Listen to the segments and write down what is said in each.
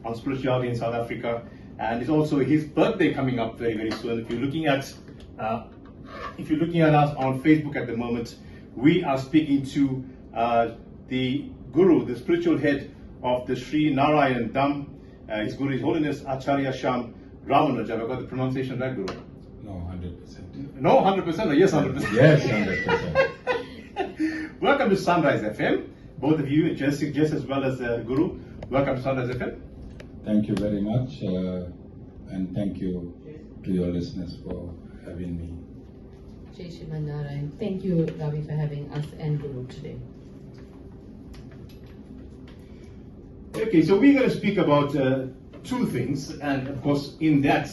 on spirituality in South Africa, and it's also his birthday coming up very, very soon. If you're looking at us on Facebook at the moment, we are speaking to the Guru, the spiritual head of the Sri Narayan Dham. His Guru, His Holiness Acharya Sham Ramanuj. Have I got the pronunciation right, Guru? No, 100%. No, 100% or yes, 100%? Yes, 100%. Welcome to Sunrise FM. Both of you, just as well as the Guru. Welcome to Sunrise FM. Thank you very much, and thank you to your listeners for having me. Jai Shriman Narayan. Thank you, Ravi, for having us and Guru today. Okay, so we're going to speak about two things, and of course, in that,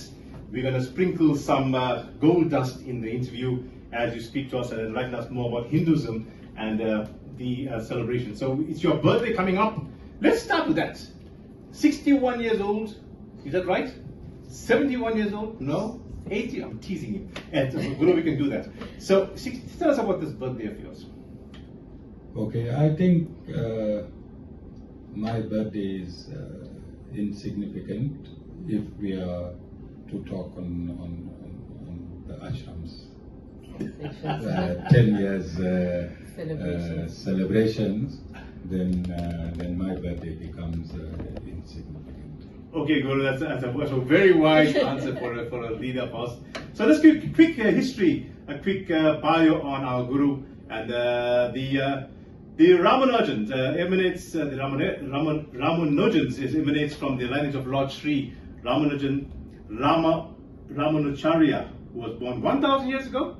we're going to sprinkle some gold dust in the interview as you speak to us and enlighten us more about Hinduism and the celebration. So it's your birthday coming up. Let's start with that. 61 years old, is that right? 71 years old? No? 80? I'm teasing you. And Guru, we can do that. So tell us about this birthday of yours. Okay, I think my birthday is insignificant if we are to talk on the ashrams. 10 years celebrations, then my birthday becomes insignificant. Okay, Guru, that's a very wise answer for a leader of us. So let's give a quick history, a quick bio on our Guru. And the Ramanujans emanates, the Ramanujans emanates from the lineage of Lord Sri Ramanujacharya, who was born 1,000 years ago.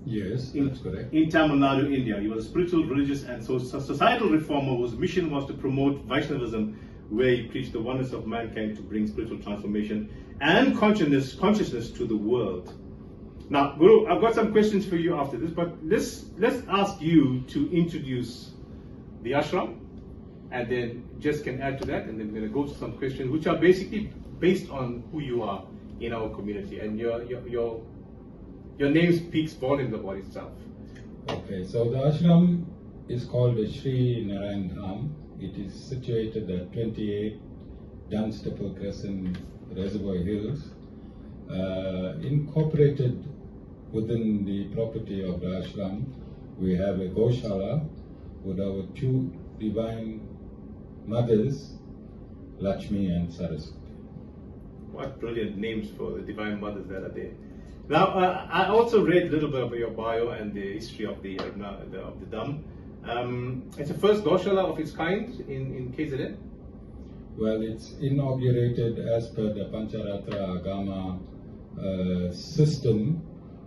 Yes, that's correct. In Tamil Nadu, India. He was a spiritual, religious, and societal reformer whose mission was to promote Vaishnavism, where he preached the oneness of mankind to bring spiritual transformation and consciousness to the world. Now, Guru, I've got some questions for you after this, but let's ask you to introduce the ashram, and then Jess can add to that, and then we're going to go to some questions which are basically based on who you are in our community, and your name speaks volumes about itself. Okay, so the ashram is called the Sri Narayan Dham. It is situated at 28 Dunstable Crescent, Reservoir Hills, incorporated within the property of the ashram. We have a Goshala with our two divine mothers, Lakshmi and Saraswati. What brilliant names for the divine mothers that are there. Now, I also read a little bit about your bio and the history of the Dham. It's the first Goshala of its kind in KZN? Well, it's inaugurated as per the Pancharatra Agama system,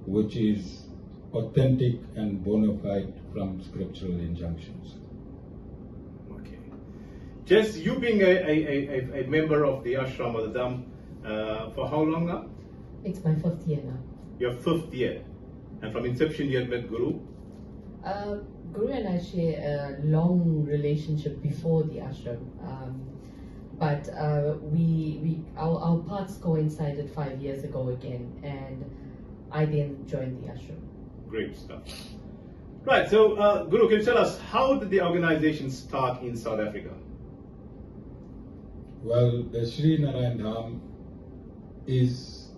which is authentic and bona fide from scriptural injunctions. Okay. Jess, you being a member of the ashram or the Dham, for how long now? It's my 5th year now. Your 5th year. And from inception you had met Guru? Guru and I share a long relationship before the ashram. But our paths coincided 5 years ago again, and I then joined the ashram. Great stuff. Right, so Guru, can you tell us, how did the organization start in South Africa? Well, the Sri Narayan Dham is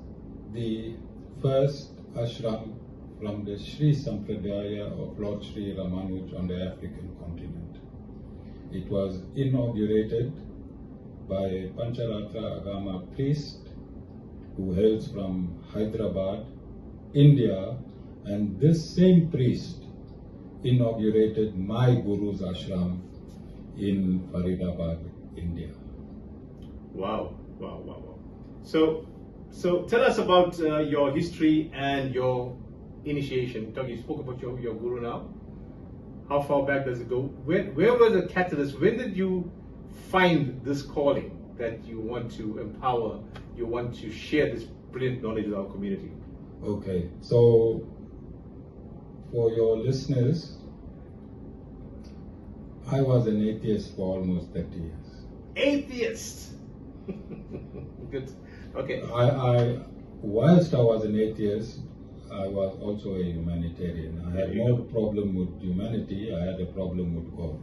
the first ashram from the Sri Sampradaya of Lord Sri Ramanuj on the African continent. It was inaugurated by a Pancharatra Agama priest who hails from Hyderabad, India, and this same priest inaugurated my Guru's ashram in Faridabad, India. Wow. So tell us about your history and your initiation. You spoke about your Guru now. How far back does it go? Where was the catalyst? When did you find this calling that you want to empower, you want to share this brilliant knowledge with our community? Okay, so for your listeners, I was an atheist for almost 30 years. Atheist! Good. Okay. Whilst I was an atheist, I was also a humanitarian. I had no problem with humanity, I had a problem with God.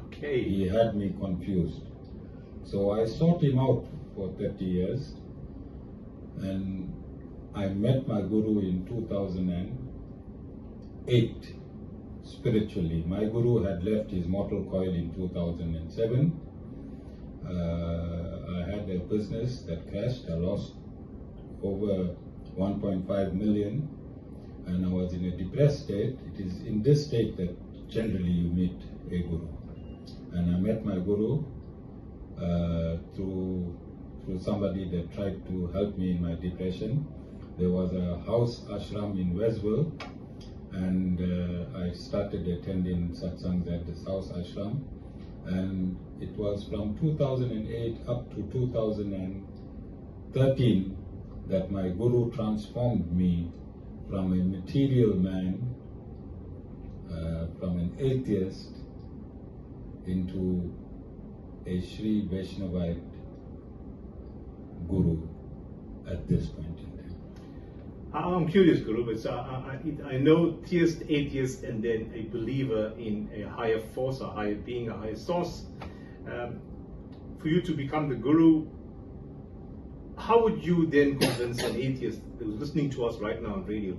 Okay. He had me confused. So I sought him out for 30 years, and I met my Guru in 2008 spiritually. My Guru had left his mortal coil in 2007. I had a business that crashed. I lost over 1.5 million, and I was in a depressed state. It is in this state that generally you meet a Guru. And I met my Guru through somebody that tried to help me in my depression. There was a house ashram in Westville, and I started attending satsangs at this house ashram. And it was from 2008 up to 2013 that my Guru transformed me from a material man, from an atheist, into a Sri Vaishnavite Guru at this point in time. I'm curious, Guru, but I know theist, atheist, and then a believer in a higher force, a higher being, a higher source. For you to become the Guru, how would you then convince an atheist who's listening to us right now on radio?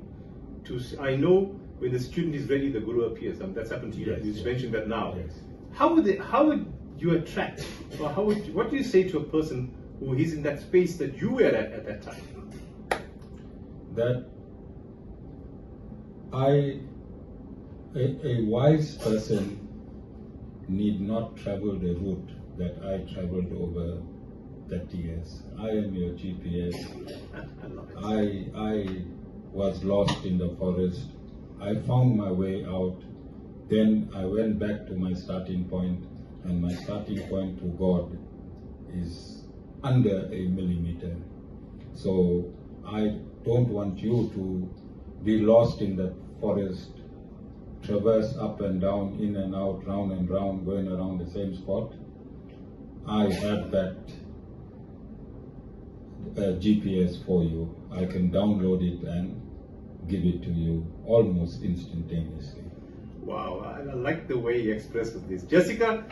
I know when the student is ready, the Guru appears. That's happened to you. Yes, you yes. mentioned that now. Yes. How would you attract, or what do you say to a person who is in that space that you were at that time? That a wise person need not travel the route that I traveled over 30 years. I am your GPS. I was lost in the forest. I found my way out. Then I went back to my starting point, and my starting point to God is under a millimeter. So I don't want you to be lost in the forest, traverse up and down, in and out, round and round, going around the same spot. I have that GPS for you. I can download it and give it to you almost instantaneously. Wow, I like the way he expresses this. Jessica,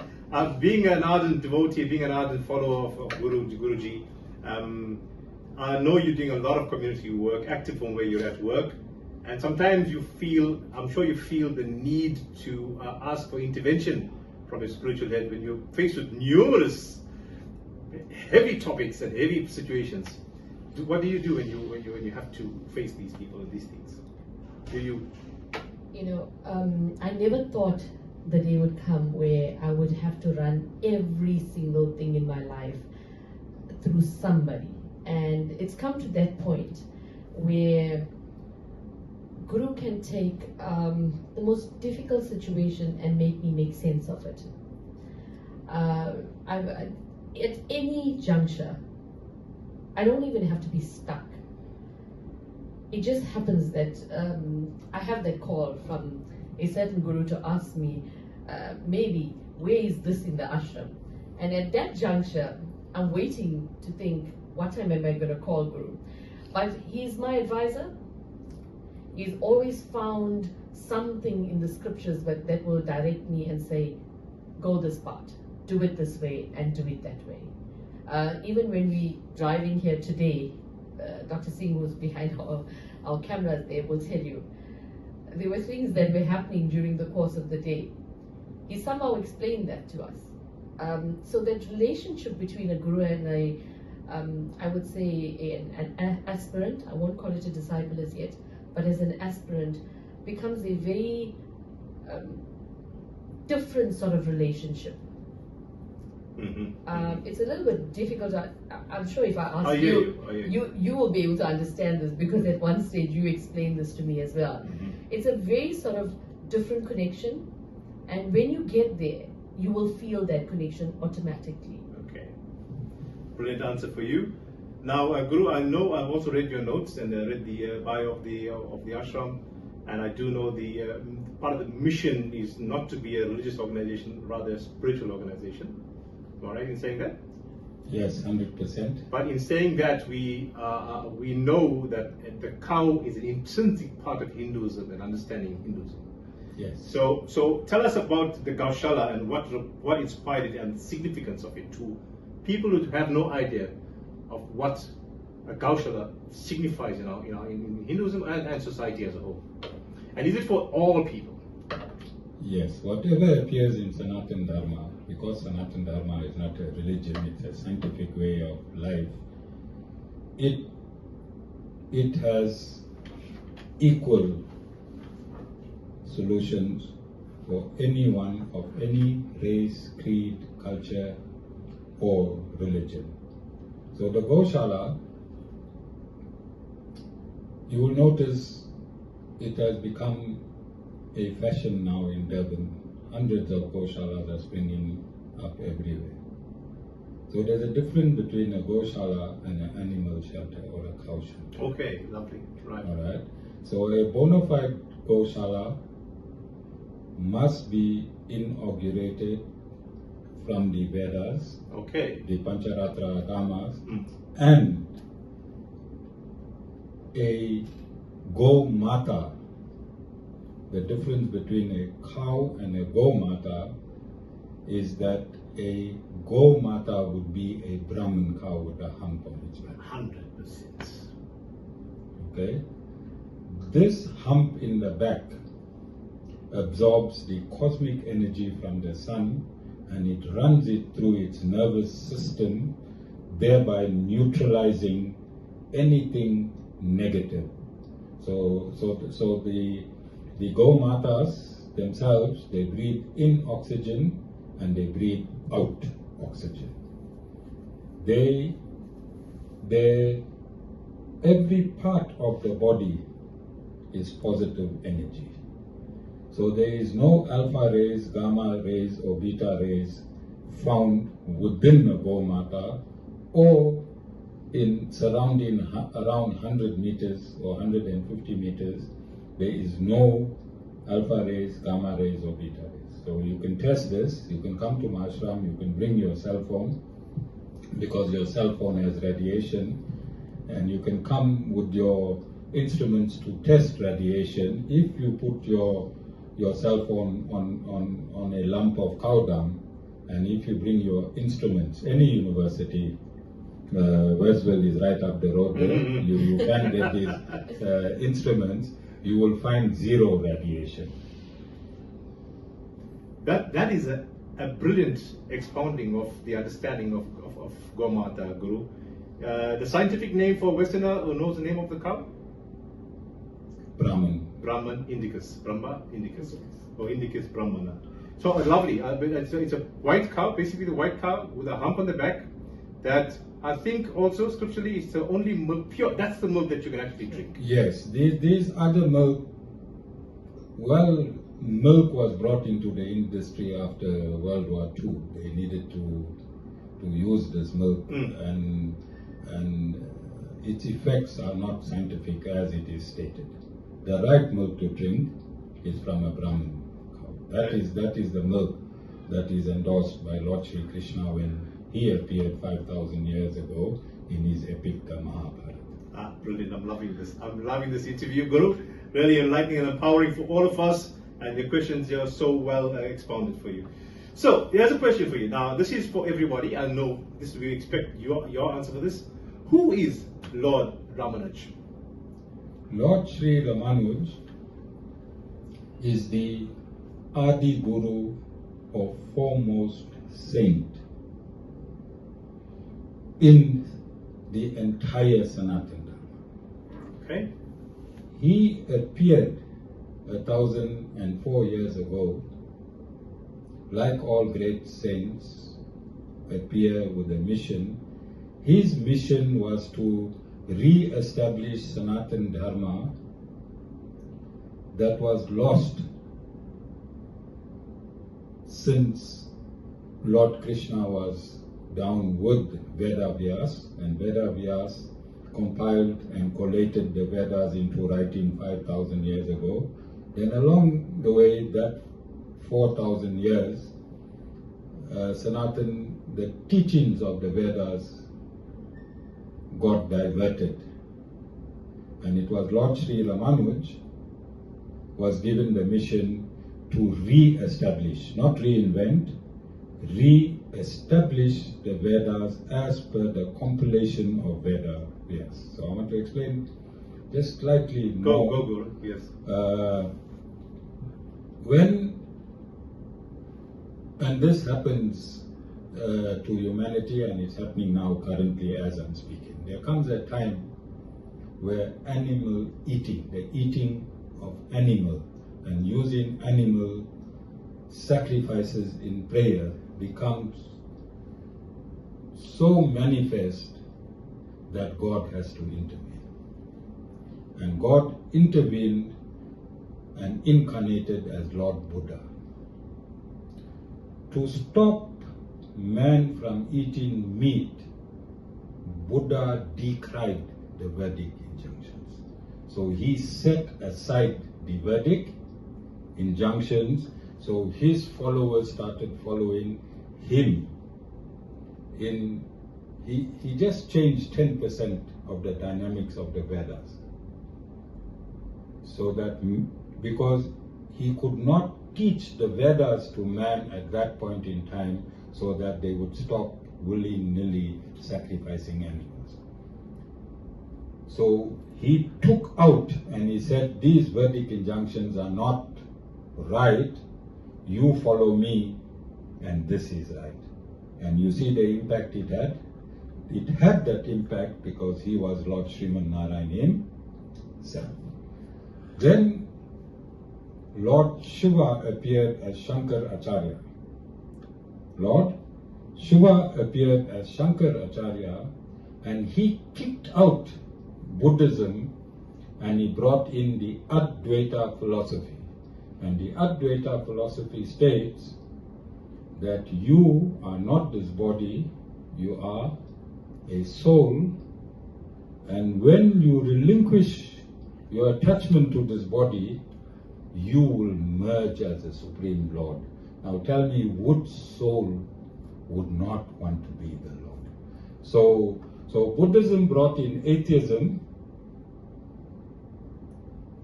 being an ardent devotee, being an ardent follower of Guruji, I know you're doing a lot of community work, active from where you're at work, and sometimes I'm sure you feel the need to ask for intervention from a spiritual head when you're faced with numerous heavy topics and heavy situations. What do you do when you have to face these people and these things? I never thought the day would come where I would have to run every single thing in my life through somebody. And it's come to that point where Guru can take the most difficult situation and make me make sense of it. At any juncture, I don't even have to be stuck. It just happens that I have that call from a certain Guru to ask me, maybe, where is this in the ashram? And at that juncture, I'm waiting to think, what time am I going to call Guru? But he's my advisor. He's always found something in the scriptures that will direct me and say, go this part, do it this way, and do it that way. Even when we driving here today, Dr. Singh, who's behind our cameras there, will tell you, there were things that were happening during the course of the day. He somehow explained that to us. So that relationship between a Guru and I would say an aspirant, I won't call it a disciple as yet, but as an aspirant, becomes a very different sort of relationship. Mm-hmm. It's a little bit difficult. I'm sure if I ask you will be able to understand this, because at one stage you explained this to me as well. Mm-hmm. It's a very sort of different connection, and when you get there, you will feel that connection automatically. Okay, brilliant answer for you. Now, Guru, I know I've also read your notes and read the bio of the ashram, and I do know the part of the mission is not to be a religious organization, rather a spiritual organization. Am I right in saying that? Yes, 100%. But in saying that, we know that the cow is an intrinsic part of Hinduism and understanding Hinduism. Yes. So tell us about the Gaushala and what inspired it and the significance of it to people who have no idea of what a Gaushala signifies in Hinduism and society as a whole. And is it for all people? Yes, whatever appears in Sanatana Dharma, because Sanatana Dharma is not a religion, it's a scientific way of life, it has equal solutions for anyone of any race, creed, culture, or religion. So the Gaushala, you will notice it has become a fashion now in Durban. Hundreds of Gaushalas are springing up everywhere. So there's a difference between a Gaushala and an animal shelter or a cow shelter. Okay, lovely, right. All right. So a bona fide Gaushala must be inaugurated from the Vedas, okay, the Pancharatra Dhammas, and a Go Mata. The difference between a cow and a Go Mata is that a Go Mata would be a Brahmin cow with a hump on its back. 100%. Okay? This hump in the back absorbs the cosmic energy from the sun and it runs it through its nervous system, thereby neutralizing anything negative. So the Go Matas themselves, they breathe in oxygen and they breathe out oxygen. Every part of the body is positive energy. So there is no alpha rays, gamma rays, or beta rays found within a Go Mata or in surrounding around 100 meters or 150 meters. There is no alpha rays, gamma rays, or beta rays. So you can test this. You can come to my ashram, you can bring your cell phone because your cell phone has radiation, and you can come with your instruments to test radiation. If you put your cell phone on a lump of cow dung, and if you bring your instruments, any university, Westville is right up the road there, you can get these instruments, you will find zero radiation. That is a brilliant expounding of the understanding of Gomata, Guru. The scientific name for Westerner who knows the name of the cow? Brahman. Brahman indicus. Brahma indicus. Or indicus Brahmana. So lovely. It's a white cow, basically the white cow with a hump on the back that I think also scripturally is the only milk, pure, that's the milk that you can actually drink. Yes, these other milk, well, milk was brought into the industry after World War II. They needed to use this milk, and its effects are not scientific as it is stated. The right milk to drink is from a Brahman cow. That is the milk that is endorsed by Lord Sri Krishna when he appeared 5,000 years ago in his epic the Mahabharata. Ah, brilliant. I'm loving this. I'm loving this interview, Guru. Really enlightening and empowering for all of us. And the questions are so well expounded for you. So, here's a question for you. Now, this is for everybody. I know this. We expect your answer for this. Who is Lord Ramanuj? Lord Sri Ramanuj is the Adi Guru or foremost saint in the entire Sanatana Dharma. Okay. He appeared 1,004 years ago, like all great saints appear with a mission. His mission was to re-establish Sanatana Dharma that was lost since Lord Krishna was down with Veda Vyas, and Veda Vyas compiled and collated the Vedas into writing 5,000 years ago. Then along the way, that 4,000 years, the teachings of the Vedas got diverted. And it was Lord Sri Ramanuj was given the mission to re-establish, not reinvent, re establish the Vedas as per the compilation of Veda. Yes. So I want to explain just slightly more. Go, Guru. Yes. And this happens to humanity, and it's happening now currently as I'm speaking. There comes a time where animal eating, the eating of animal and using animal sacrifices in prayer becomes so manifest that God has to intervene. And God intervened and incarnated as Lord Buddha to stop man from eating meat. Buddha decried the Vedic injunctions. So he set aside the Vedic injunctions, so his followers started following him. He just changed 10% of the dynamics of the Vedas. So that, because he could not teach the Vedas to man at that point in time, so that they would stop willy-nilly sacrificing animals. So he took out and he said, these Vedic injunctions are not right, you follow me and this is right. And you see the impact it had. It had that impact because he was Lord Sriman Narayan himself. Then Lord Shiva appeared as Shankar Acharya. Lord Shiva appeared as Shankar Acharya, and he kicked out Buddhism and he brought in the Advaita philosophy. And the Advaita philosophy states that you are not this body, you are a soul, and when you relinquish your attachment to this body, you will merge as a Supreme Lord. Now tell me, which soul would not want to be the Lord? So Buddhism brought in atheism.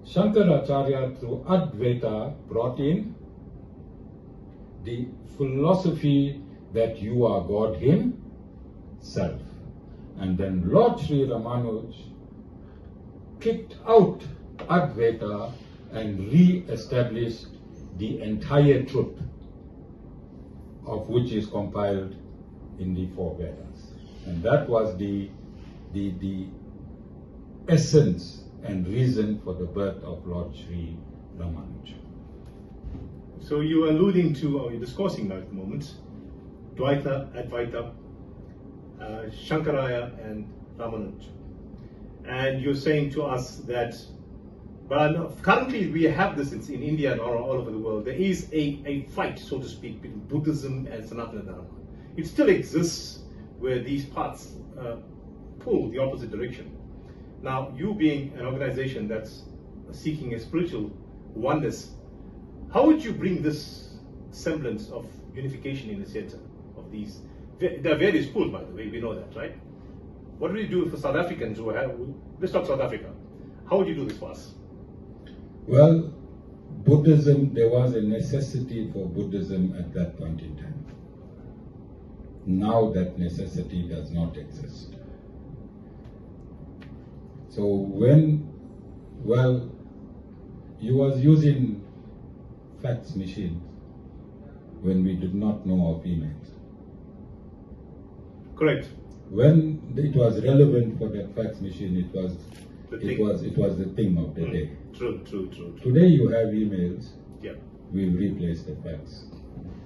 Shankaracharya through Advaita brought in the philosophy that you are God himself. And then Lord Sri Ramanuj kicked out Advaita and re-established the entire truth, of which is compiled in the four Vedas. And that was the essence and reason for the birth of Lord Sri Ramanuja. So you are alluding to, or you're discoursing now at the moment, Dvaita, Advaita, Shankaraya and Ramanuja. And you're saying to us that, but currently we have this in India and all over the world. There is a fight, so to speak, between Buddhism and Sanatana Dharma. It still exists where these paths pull the opposite direction. Now, you being an organization that's seeking a spiritual oneness, how would you bring this semblance of unification in the center of these? There are various pools, by the way, we know that, right? What do you do for South Africans who have, let's talk South Africa. How would you do this for us? Well, Buddhism, there was a necessity for Buddhism at that point in time. Now that necessity does not exist. So you was using fax machines when we did not know of emails. Correct. When it was relevant for that fax machine, it was the thing of the day. True. Today you have emails. Yeah. We'll replace the fax.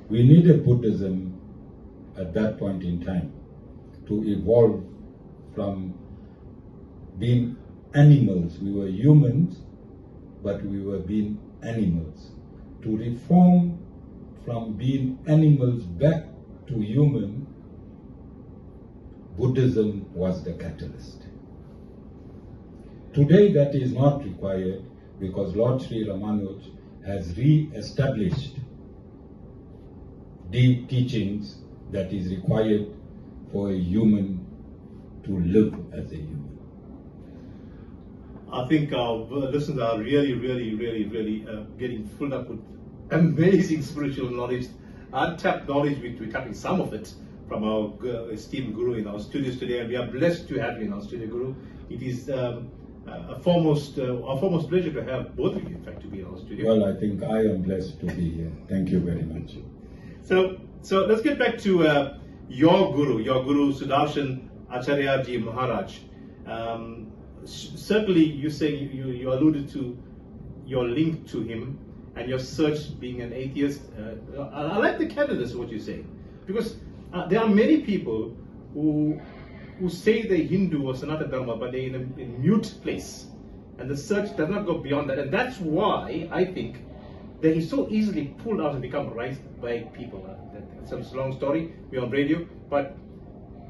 We needed Buddhism at that point in time to evolve from being animals. We were humans, but we were being animals. To reform from being animals back to human, Buddhism was the catalyst. Today that is not required because Lord Sri Ramanuj has re-established the teachings that is required for a human to live as a human. I think our listeners are really getting filled up with amazing spiritual knowledge. untapped knowledge. We're tapping some of it from our esteemed Guru in our studios today, and we are blessed to have you in our studio, Guru. It is our foremost pleasure to have both of you, in fact, to be in our studio. Well, I think I am blessed to be here. Thank you very much. So let's get back to your Guru Sudarshan Acharya Ji Maharaj. Certainly, you say you alluded to your link to him and your search being an atheist. I like the candidness of what you say, because there are many people who say they're Hindu or Sanatana Dharma, but they're in a mute place, and the search does not go beyond that, and that's why I think that he's so easily pulled out and become right by people. That's a long story. We're on radio, but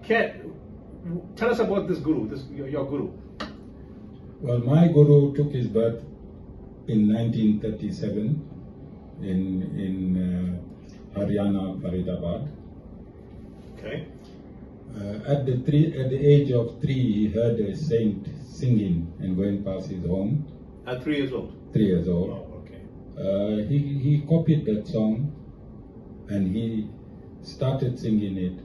tell us about this Guru, your Guru. Well, my Guru took his birth in 1937 in Haryana, Faridabad. Okay. At the age of 3, he heard a saint singing and going past his home. At 3 years old? 3 years old. Oh, okay. He copied that song and he started singing it,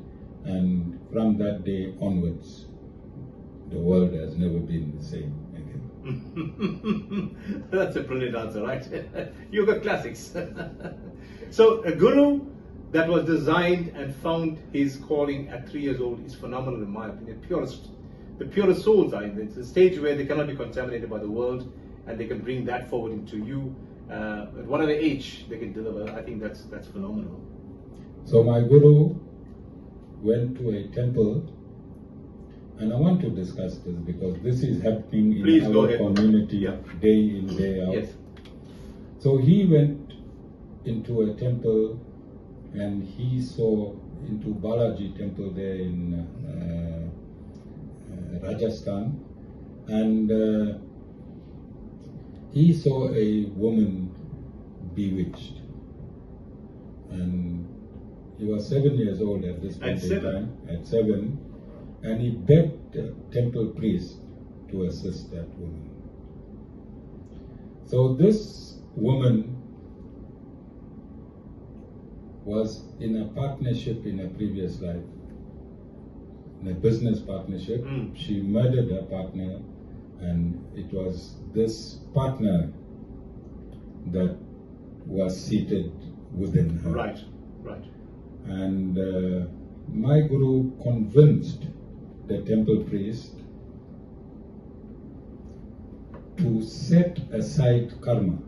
and from that day onwards, the world has never been the same again. That's a brilliant answer, right? You got classics. So a Guru that was designed and found his calling at 3 years old is phenomenal in my opinion. The purest souls are in it. It's a stage where they cannot be contaminated by the world, and they can bring that forward into you. At whatever age they can deliver, I think that's phenomenal. So my Guru went to a temple, and I want to discuss this because this is happening in our community day in, day out. Yes. So he went into a temple and he saw into Balaji temple there in Rajasthan, and he saw a woman bewitched, and he was 7 years old at this point in time. At 7, and he begged the temple priest to assist that woman. So this woman was in a partnership in a previous life, in a business partnership. She murdered her partner, and it was this partner that was seated within her. Right. And my Guru convinced the temple priest to set aside karma,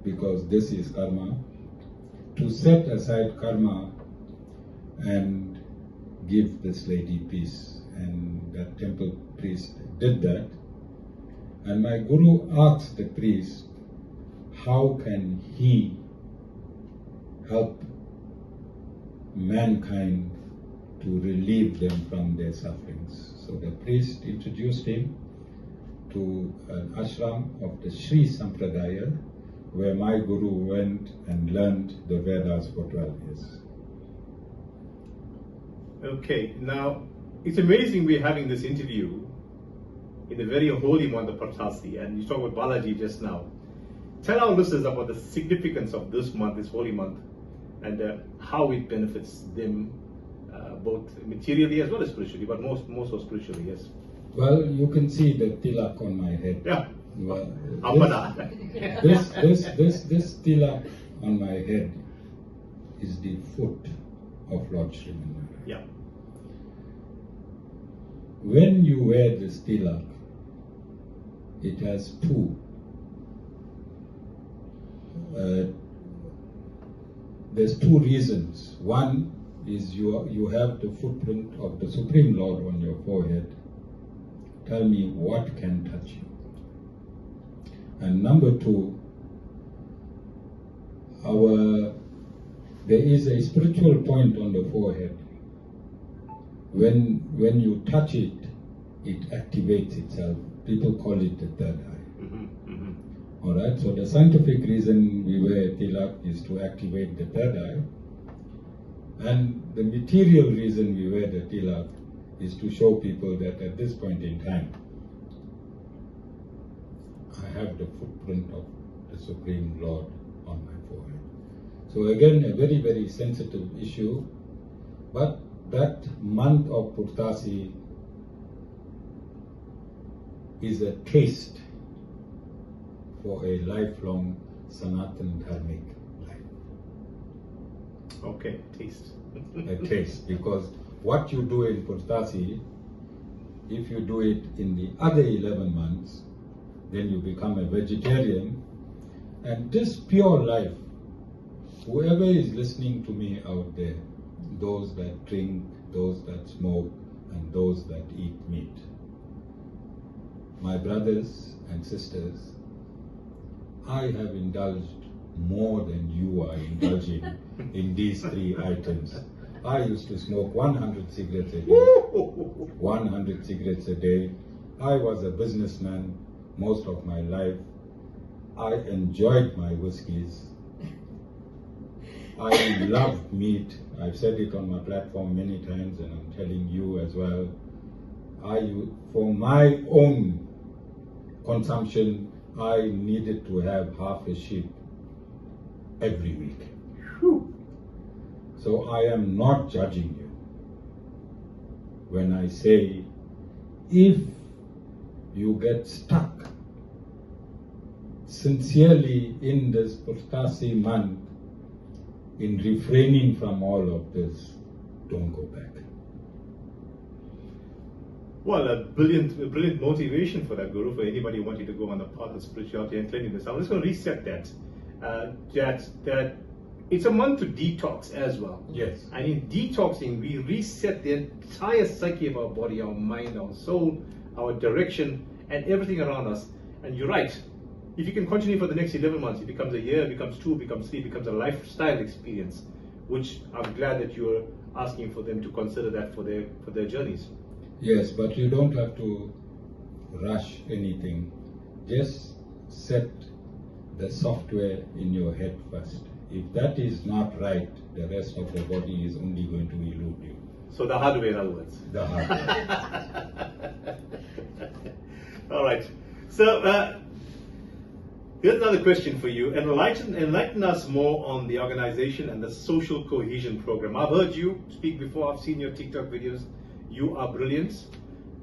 because this is karma, to set aside karma and give this lady peace. And that temple priest did that. And my Guru asked the priest, how can he help mankind to relieve them from their sufferings? So the priest introduced him to an ashram of the Sri Sampradaya, where my Guru went and learned the Vedas for 12 years. Okay, now it's amazing we're having this interview in the very holy month of Partasi, and you talk about Balaji just now. Tell our listeners about the significance of this month, this holy month, and how it benefits them, both materially as well as spiritually, but more so spiritually, yes. Well, you can see the tilak on my head. Yeah. Well, this tilak on my head is the foot of Lord Sriman. Yeah. When you wear this tilak, it has two. There's two reasons. One is you have the footprint of the Supreme Lord on your forehead. Tell me what can touch you. And number two, there is a spiritual point on the forehead. When you touch it, it activates itself. People call it the third eye. All right. So the scientific reason we wear tilak is to activate the third eye, and the material reason we wear the tilak is to show people that at this point in time, I have the footprint of the Supreme Lord on my forehead. So again, a very, very sensitive issue. But that month of Purtasi is a taste for a lifelong Sanatan Dharmic life. Okay, taste. A taste, because what you do in Purtasi, if you do it in the other 11 months, then you become a vegetarian. And this pure life, whoever is listening to me out there, those that drink, those that smoke, and those that eat meat, my brothers and sisters, I have indulged more than you are indulging in these 3 items. I used to smoke 100 cigarettes a day. 100 cigarettes a day. I was a businessman most of my life. I enjoyed my whiskeys. I loved meat. I've said it on my platform many times, and I'm telling you as well. For my own consumption, I needed to have half a sheep every week. Whew. So I am not judging you when I say, if you get stuck sincerely in this Purtasi month in refraining from all of this, don't go back. Well, a brilliant motivation for that, Guru, for anybody wanting to go on the path of spirituality and cleanliness. I'm just going to reset that. That it's a month to detox as well. Yes. And in detoxing, we reset the entire psyche of our body, our mind, our soul, our direction, and everything around us. And you're right. If you can continue for the next 11 months, it becomes a year, it becomes 2, it becomes 3, it becomes a lifestyle experience, which I'm glad that you're asking for them to consider that for their journeys. Yes, but you don't have to rush anything. Just set the software in your head first. If that is not right, the rest of the body is only going to elude you. So the hard way, in other words. The hard way. All right. So here's another question for you. Enlighten us more on the organization and the social cohesion program. I've heard you speak before. I've seen your TikTok videos. You are brilliant.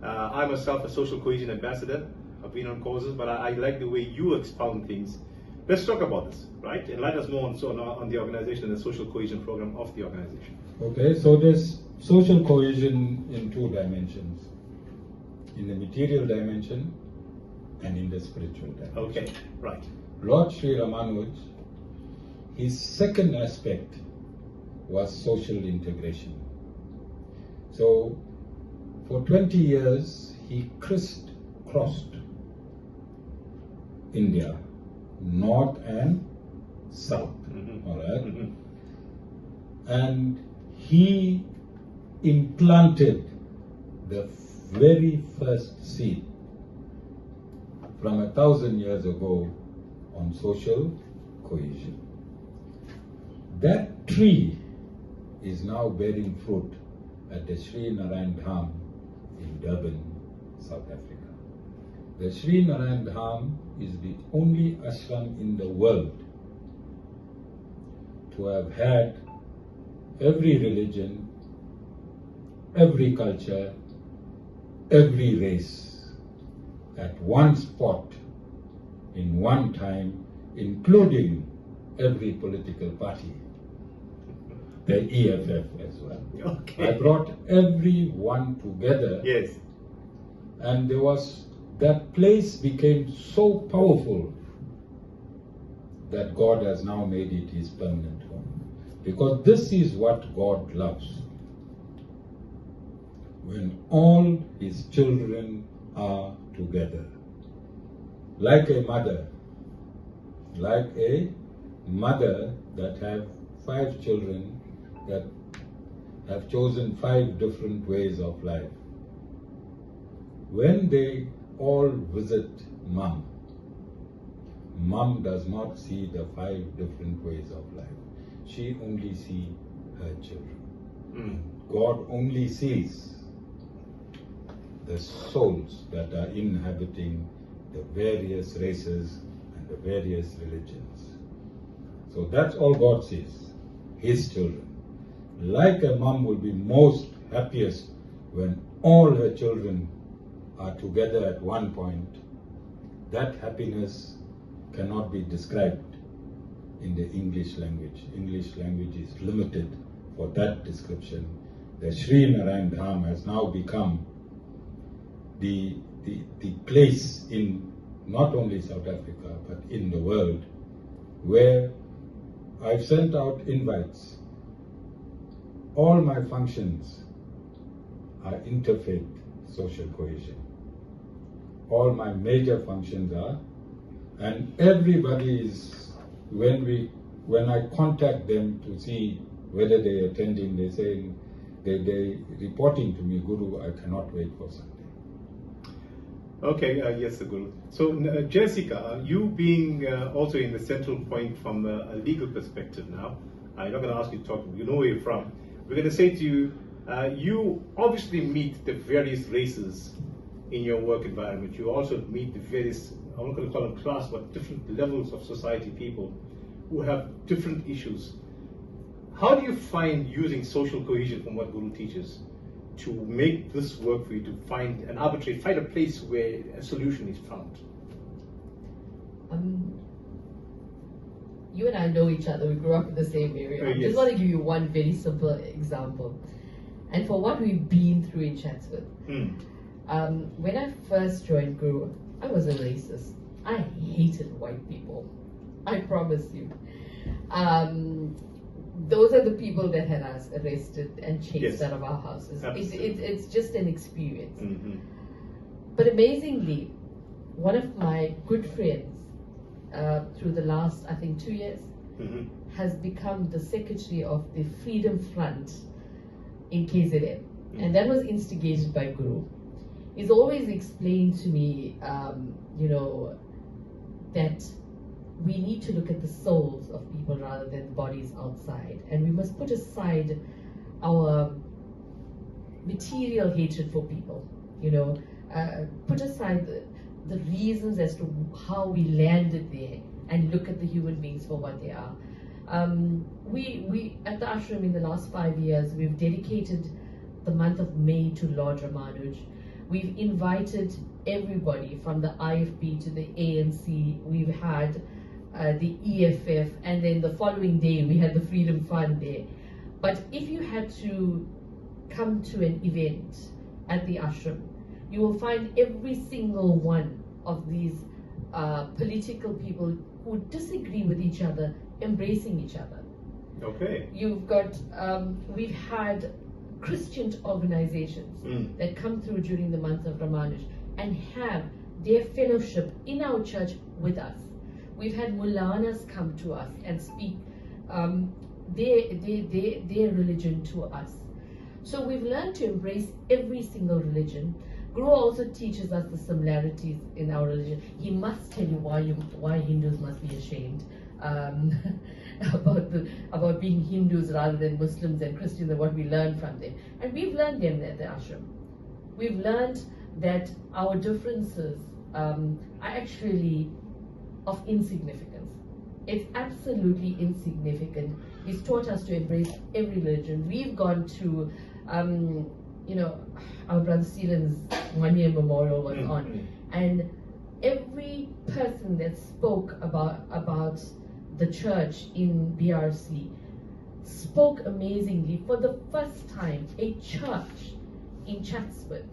I'm myself a social cohesion ambassador. I've been on causes, but I like the way you expound things. Let's talk about this, right? Enlighten us more on the organization and the social cohesion program of the organization. Okay, so there's social cohesion in 2 dimensions. In the material dimension and in the spiritual dimension. Okay, right. Lord Sri Ramanuj, his second aspect was social integration. So, for 20 years, he crisscrossed India, north and south. Mm-hmm. All right? Mm-hmm. And he implanted the very first seed from 1,000 years ago on social cohesion. That tree is now bearing fruit at the Sri Narayan Dham in Durban, South Africa. The Sri Narayan Dham is the only ashram in the world to have had every religion, every culture, every race at one spot in one time, including every political party, the EFF as well. Okay. I brought everyone together. Yes. And that place became so powerful that God has now made it his permanent home. Because this is what God loves. When all his children are together. Like a mother that have 5 children that have chosen 5 different ways of life. When they all visit Mom, Mom does not see the 5 different ways of life. She only sees her children. God only sees the souls that are inhabiting the various races and the various religions. So that's all God sees, His children. Like a mom will be most happiest when all her children are together at one point. That happiness cannot be described in the English language. English language is limited for that description. The Sri Narayan Dham has now become the place in not only South Africa but in the world where I've sent out invites. All my functions are interfaith social cohesion. All my major functions are, and everybody is, when I contact them to see whether they're attending, they say, they reporting to me, Guru, I cannot wait for Sunday. Okay, yes, Guru. So, Jessica, you being also in the central point from a legal perspective now, I'm not going to ask you to talk, you know where you're from. We're going to say to you, you obviously meet the various races in your work environment. You also meet the various, I'm not going to call them class, but different levels of society people who have different issues. How do you find using social cohesion from what Guru teaches to make this work for you, to find and arbitrate, find a place where a solution is found? You and I know each other, we grew up in the same area. I just want to give you one very simple example. And for what we've been through in Chatsworth. When I first joined Guru, I was a racist. I hated white people. I promise you. Those are the people that had us arrested and chased out of our houses. It's just an experience. But amazingly, one of my good friends, through the last, I think, 2 years, has become the secretary of the Freedom Front in KZN. And that was instigated by Guru. He's always explained to me, that we need to look at the souls of people rather than the bodies outside. And we must put aside our material hatred for people, put aside the reasons as to how we landed there and look at the human beings for what they are. We at the ashram in the last 5 years, we've dedicated the month of May to Lord Ramanuj. We've invited everybody from the IFB to the ANC. We've had the EFF, and then the following day we had the Freedom Fund there. But if you had to come to an event at the ashram, you will find every single one of these political people who disagree with each other embracing each other. Okay. You've got, we've had Christian organizations that come through during the month of Ramanuj and have their fellowship in our church with us. We've had Mullanas come to us and speak their religion to us. So we've learned to embrace every single religion. Guru also teaches us the similarities in our religion. He must tell you why Hindus must be ashamed about being Hindus rather than Muslims and Christians, and what we learn from them. And we've learned them at the ashram. We've learned that our differences are actually of insignificance. It's absolutely insignificant. He's taught us to embrace every religion. We've gone to, our brother Seelan's 1 year memorial was on, and every person that spoke about the church in BRC spoke amazingly. For the first time, a church in Chatsworth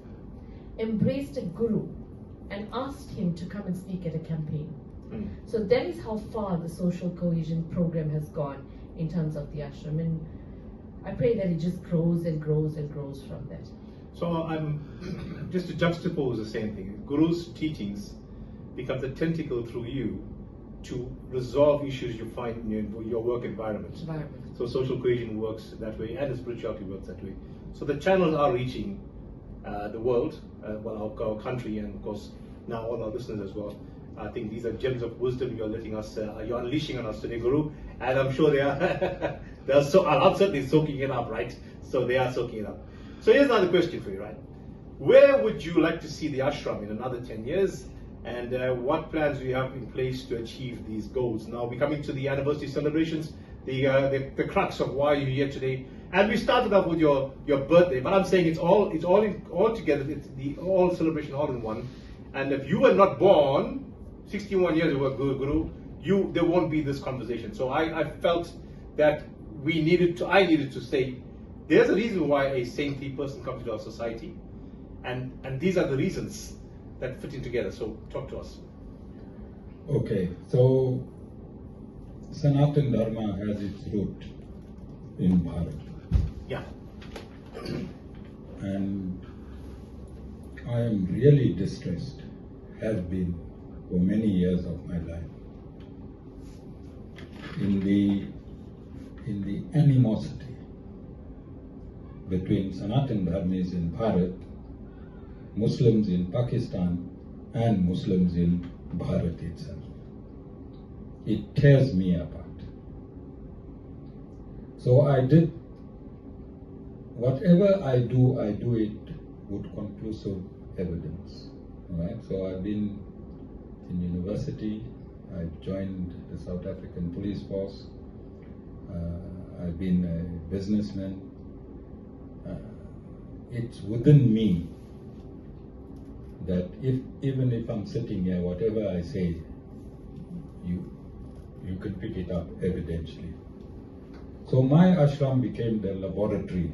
embraced a guru and asked him to come and speak at a campaign. So that is how far the social cohesion program has gone in terms of the ashram, and I pray that it just grows and grows and grows from that. So I'm just to juxtapose the same thing. Guru's teachings becomes a tentacle through you to resolve issues you find in your work environment. So social cohesion works that way, and the spirituality works that way. So the channels are reaching the world, our country, and of course now all our listeners as well. I think these are gems of wisdom you're letting us, you're unleashing on us today, Guru, and I'm sure they are. I'm certainly soaking it up, right? So they are soaking it up. So here's another question for you, right? Where would you like to see the ashram in another 10 years? And what plans do you have in place to achieve these goals? Now we're coming to the anniversary celebrations, the crux of why you're here today. And we started off with your birthday, but I'm saying it's all together. It's the all celebration all in one. And if you were not born 61 years ago, Guru, there won't be this conversation. So I felt that I needed to say, there's a reason why a saintly person comes to our society, and these are the reasons that fit in together. So talk to us. Okay, so Sanatan Dharma has its root in Bharat. Yeah. And I am really distressed, have been for many years of my life, in the animosity between Sanatan Dharmis in Bharat, Muslims in Pakistan, and Muslims in Bharat itself. It tears me apart. So whatever I do it with conclusive evidence. Right? So I've been in university, I've joined the South African Police Force, I've been a businessman. It's within me that even if I'm sitting here, whatever I say, you can pick it up evidentially. So my ashram became the laboratory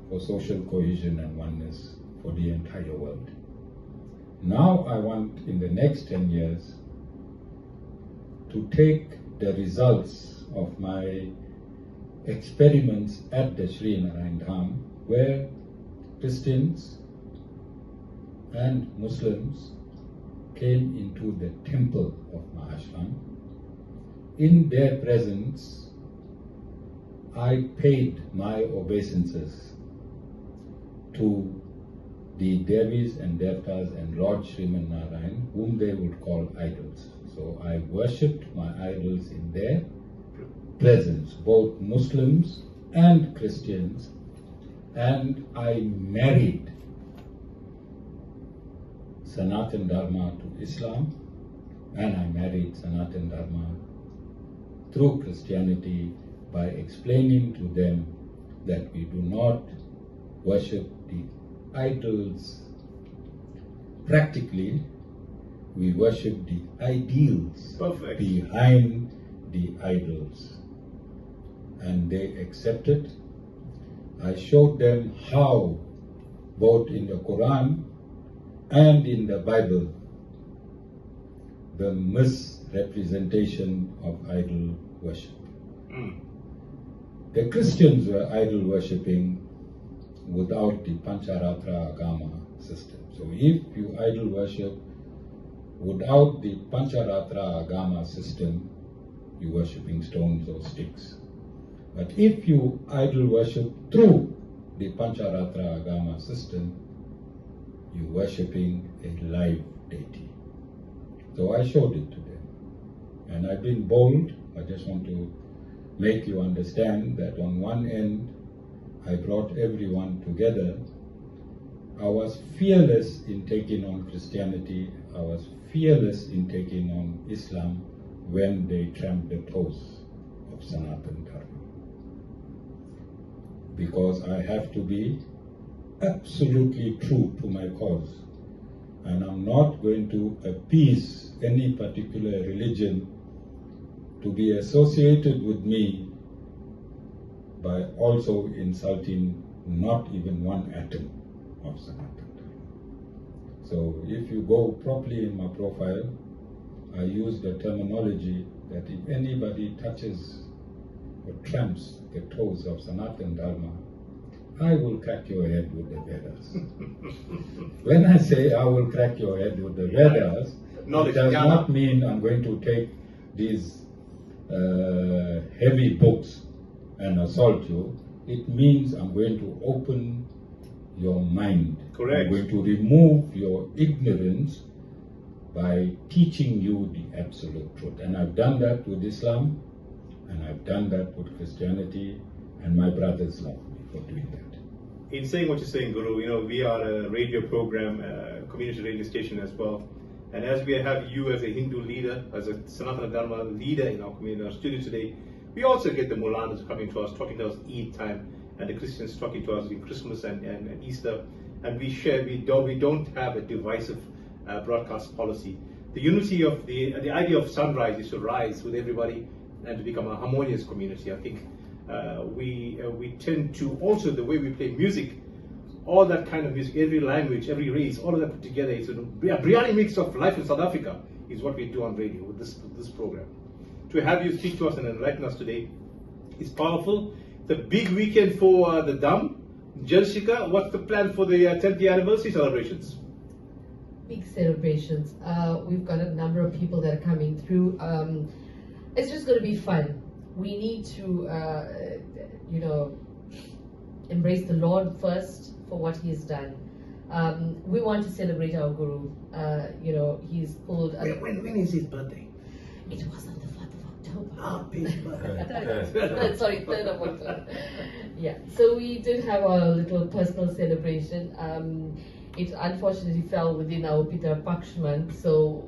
for social cohesion and oneness for the entire world. Now I want, in the next 10 years, to take the results of my experiments at the Sri Narayan Dham, where Christians and Muslims came into the temple of my ashram. In their presence, I paid my obeisances to the Devis and Devtas and Lord Sriman Narayan, whom they would call idols. So I worshipped my idols in their presence, both Muslims and Christians, and I married Sanatan Dharma to Islam, and I married Sanatan Dharma through Christianity by explaining to them that we do not worship the idols practically, we worship the ideals behind the idols. And they accepted. I showed them how, both in the Quran and in the Bible, the misrepresentation of idol worship. The Christians were idol worshipping without the Pancharatra Agama system. So if you idol worship without the Pancharatra Agama system, you're worshipping stones or sticks. But if you idol worship through the Pancharatra Agama system, you're worshipping a live deity. So I showed it to them. And I've been bold. I just want to make you understand that on one end, I brought everyone together. I was fearless in taking on Christianity. I was fearless in taking on Islam when they tramped the toes of Sanatan Dharma. Because I have to be absolutely true to my cause. And I'm not going to appease any particular religion to be associated with me by also insulting not even one atom of Sanatan Dharma. So if you go properly in my profile, I use the terminology that if anybody touches or tramps the toes of Sanatan Dharma, I will crack your head with the Vedas. When I say I will crack your head with the Vedas, it does not mean I'm going to take these heavy books and assault you. It means I'm going to open your mind. Correct. I'm going to remove your ignorance by teaching you the absolute truth. And I've done that with Islam, and I've done that with Christianity, and my brothers love me for doing that. in saying what you're saying, Guru, we are a radio program, community radio station as well. And as we have you as a Hindu leader, as a Sanatana Dharma leader in our community, in our studio today, we also get the Molanas coming to us, talking to us Eid time, and the Christians talking to us in Christmas and Easter. And we share, we don't have a divisive broadcast policy. The unity of the idea of sunrise is to rise with everybody and to become a harmonious community. I think we tend to also, the way we play music, all that kind of music, every language, every race, all of that put together is a biryani mix of life in South Africa is what we do on radio with this program. To have you speak to us and enlighten us today is powerful. It's a big weekend for the Dham. Jalshika, what's the plan for the 10th anniversary celebrations? Big celebrations. We've got a number of people that are coming through. It's just going to be fun. We need to, embrace the Lord first for what He has done. We want to celebrate our Guru. He's pulled. When is his birthday? It was on the 4th of October. Ah, big birthday. Sorry, 3rd of October. Yeah. So we did have our little personal celebration. It unfortunately fell within our Peter Paksh month, so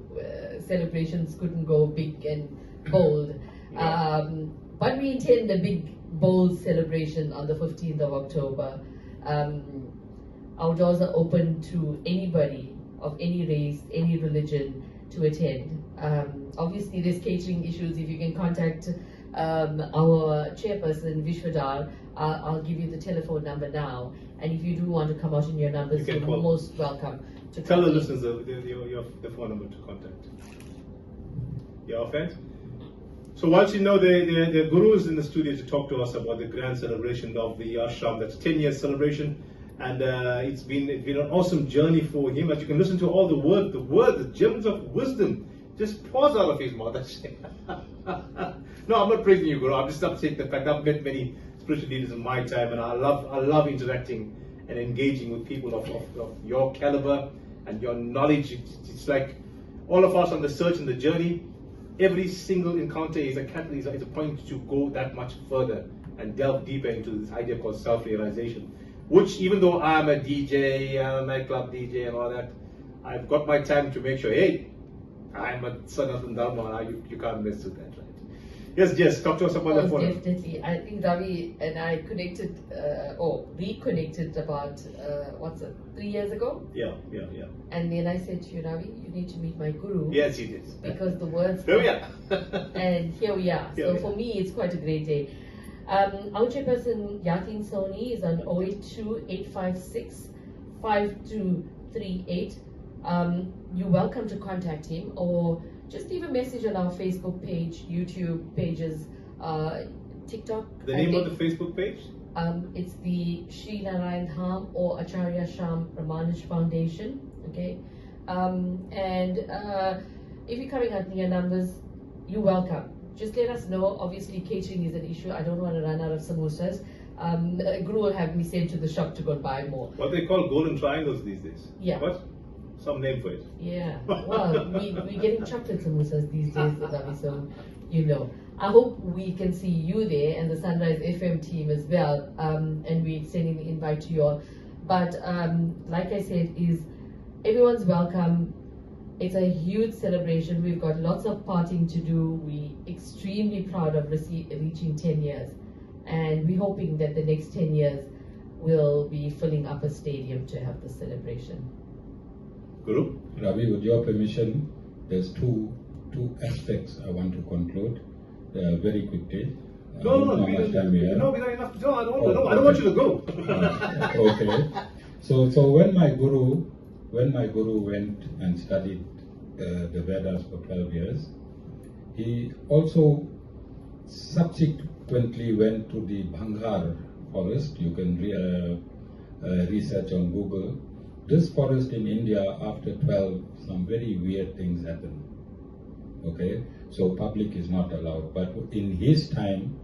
celebrations couldn't go big and bold. But we intend a big, bold celebration on the 15th of October. Our doors are open to anybody of any race, any religion to attend. Obviously, there's catering issues. If you can contact our chairperson, Vishwadar, I'll give you the telephone number now. And if you do want to come out in your numbers, you're most welcome to tell the listeners the phone number to contact. Yeah, offense? So once the Guru is in the studio to talk to us about the grand celebration of the ashram, that's 10-year celebration, and it's been an awesome journey for him. As you can listen to all the gems of wisdom just pours out of his mouth. No, I'm not praising you, Guru. I'm just upset the fact I've met many spiritual leaders in my time, and I love interacting and engaging with people of your caliber and your knowledge. It's like all of us on the search and the journey. Every single encounter is a catalyst, is a point to go that much further and delve deeper into this idea called self-realization. Which, even though I'm a DJ, I'm a nightclub DJ and all that, I've got my time to make sure, hey, I'm a Sanatana Dharma, you can't mess with that, right? Yes, talk to us about that phone. Definitely. I think Ravi and I connected, reconnected about, 3 years ago? Yeah. And then I said to you, Ravi, you need to meet my Guru. Yes, you did. Because the words... Here we are. And here we are. So for me, it's quite a great day. Our chairperson, Yatin Soni, is on 082-856-5238. You're welcome to contact him or just leave a message on our Facebook page, YouTube pages, TikTok. The name of the Facebook page? It's the Sri Narayan Dham or Acharya Sham Ramanuj Foundation. Okay, and if you're coming out near numbers, you're welcome. Just let us know. Obviously, catering is an issue. I don't want to run out of samosas. Guru will have me sent to the shop to go buy more. What they call golden triangles these days. Yeah. What? Some name for it. Yeah. Well, we're getting chocolate samosas these days, Ravi, so I hope we can see you there and the Sunrise FM team as well. And we're extending the invite to you all. But like I said, everyone's welcome. It's a huge celebration. We've got lots of partying to do. We're extremely proud of reaching 10 years. And we're hoping that the next 10 years we'll be filling up a stadium to have the celebration. Guru? Ravi, with your permission, there's two aspects I want to conclude very quickly. No, we don't have enough. No, I don't want you to go. Okay. So when my guru went and studied the Vedas for 12 years, he also subsequently went to the Bhangar forest. You can research on Google. This forest in India, after 12, some very weird things happen. Okay, so public is not allowed. But in his time,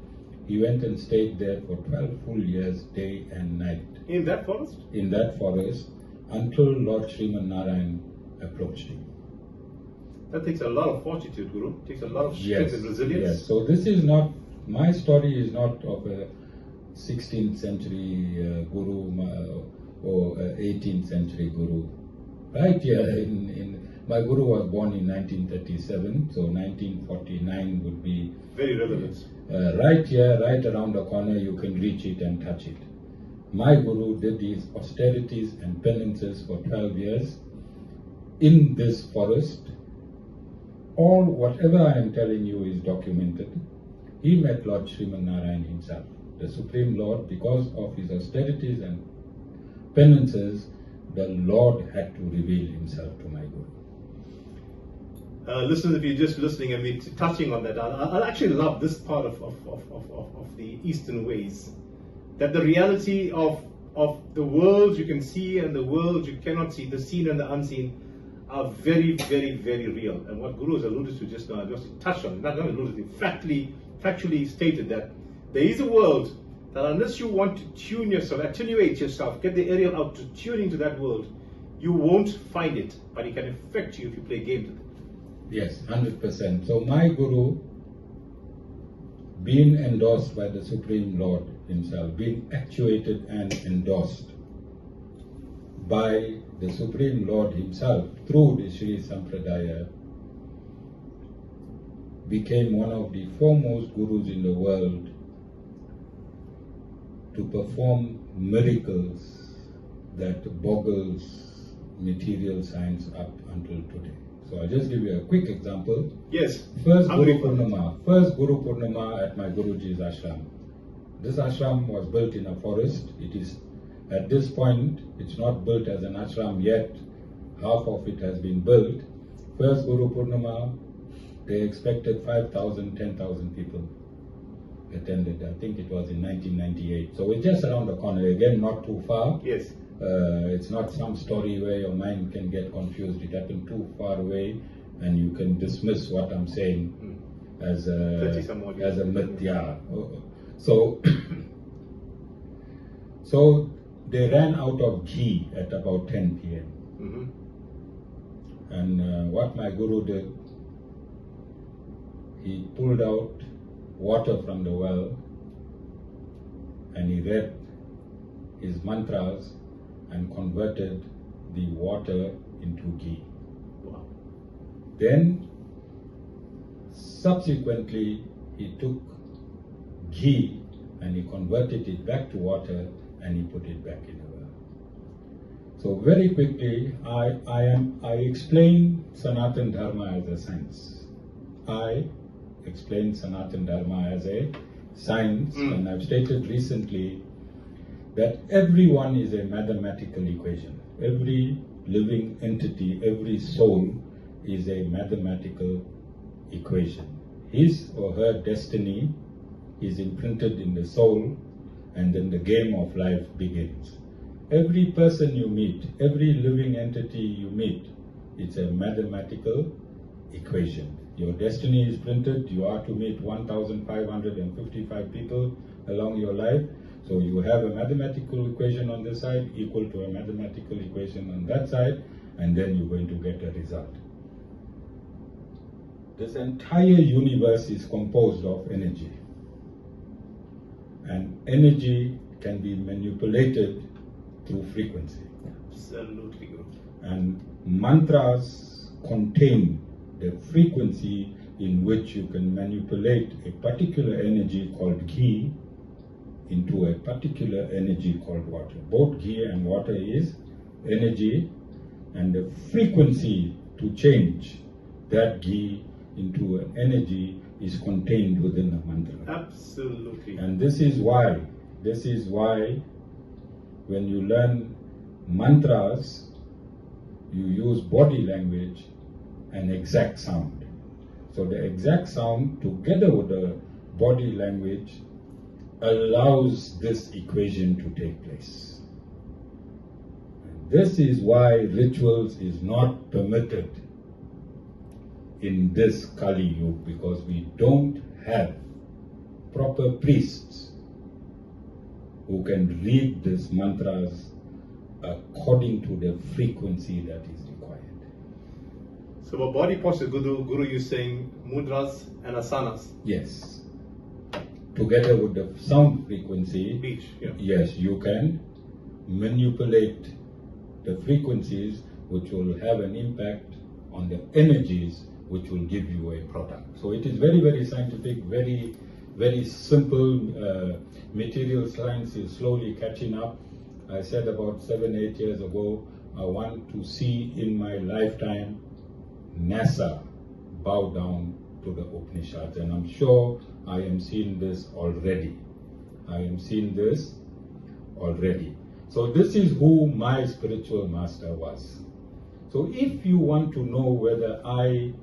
he went and stayed there for 12 full years, day and night. In that forest? In that forest, until Lord Sriman Narayan approached him. That takes a lot of fortitude, Guru. It takes a lot of strength and resilience. Yes, so this is not, my story is not of a 16th century Guru or 18th century Guru. Right here my Guru was born in 1937, so 1949 would be very relevant. Right here, right around the corner, you can reach it and touch it. My Guru did his austerities and penances for 12 years in this forest. Whatever I am telling you is documented. He met Lord Sriman Narayan himself, the Supreme Lord. Because of his austerities and penances, the Lord had to reveal himself to my Guru. Listeners, if you're just listening and me touching on that, I actually love this part of the Eastern ways. That the reality of the world you can see and the world you cannot see, the seen and the unseen, are very, very, very real. And what Guru has alluded to just now, I just touched on, not alluded to, factually stated that there is a world that unless you want to tune yourself, attenuate yourself, get the aerial out to tune into that world, you won't find it, but it can affect you if you play games with it. Yes, 100%. So my Guru, being endorsed by the Supreme Lord himself, being actuated and endorsed by the Supreme Lord himself through the Sri Sampradaya, became one of the foremost Gurus in the world to perform miracles that boggles material science up until today. So I'll just give you a quick example. Yes. First Guru Purnima at my Guruji's ashram. This ashram was built in a forest. It is, at this point, it's not built as an ashram yet. Half of it has been built. First Guru Purnima, they expected 5,000, 10,000 people attended. I think it was in 1998. So it's just around the corner. Again, not too far. Yes. It's not some story where your mind can get confused. It happened too far away, and you can dismiss what I'm saying as a myth. Yeah. So, so they ran out of ghee at about 10 p.m. And what my Guru did, he pulled out water from the well, and he read his mantras and converted the water into ghee. Wow. Then, subsequently, he took ghee and he converted it back to water and he put it back in the well. So very quickly, I explain Sanatan Dharma as a science. I explain Sanatan Dharma as a science, and I've stated recently that everyone is a mathematical equation. Every living entity, every soul is a mathematical equation. His or her destiny is imprinted in the soul, and then the game of life begins. Every person you meet, every living entity you meet, it's a mathematical equation. Your destiny is printed. You are to meet 1,555 people along your life. So you have a mathematical equation on this side equal to a mathematical equation on that side, and then you're going to get a result. This entire universe is composed of energy. And energy can be manipulated through frequency. Absolutely good. And mantras contain the frequency in which you can manipulate a particular energy called ghee into a particular energy called water. Both ghee and water is energy, and the frequency to change that ghee into an energy is contained within the mantra. Absolutely. And this is why when you learn mantras, you use body language and exact sound. So the exact sound together with the body language allows this equation to take place. And this is why rituals is not permitted in this Kali Yuga, because we don't have proper priests who can read these mantras according to the frequency that is required. So for body posture, Guru is saying mudras and asanas. Yes. together with the sound frequency, Beach, yeah. yes, you can manipulate the frequencies which will have an impact on the energies which will give you a product. So it is very, very scientific, very, very simple. Material science is slowly catching up. I said about 7-8 years ago, I want to see in my lifetime NASA bow down to the Upanishads, and I'm sure I am seeing this already. I am seeing this already. So this is who my spiritual master was. So if you want to know whether I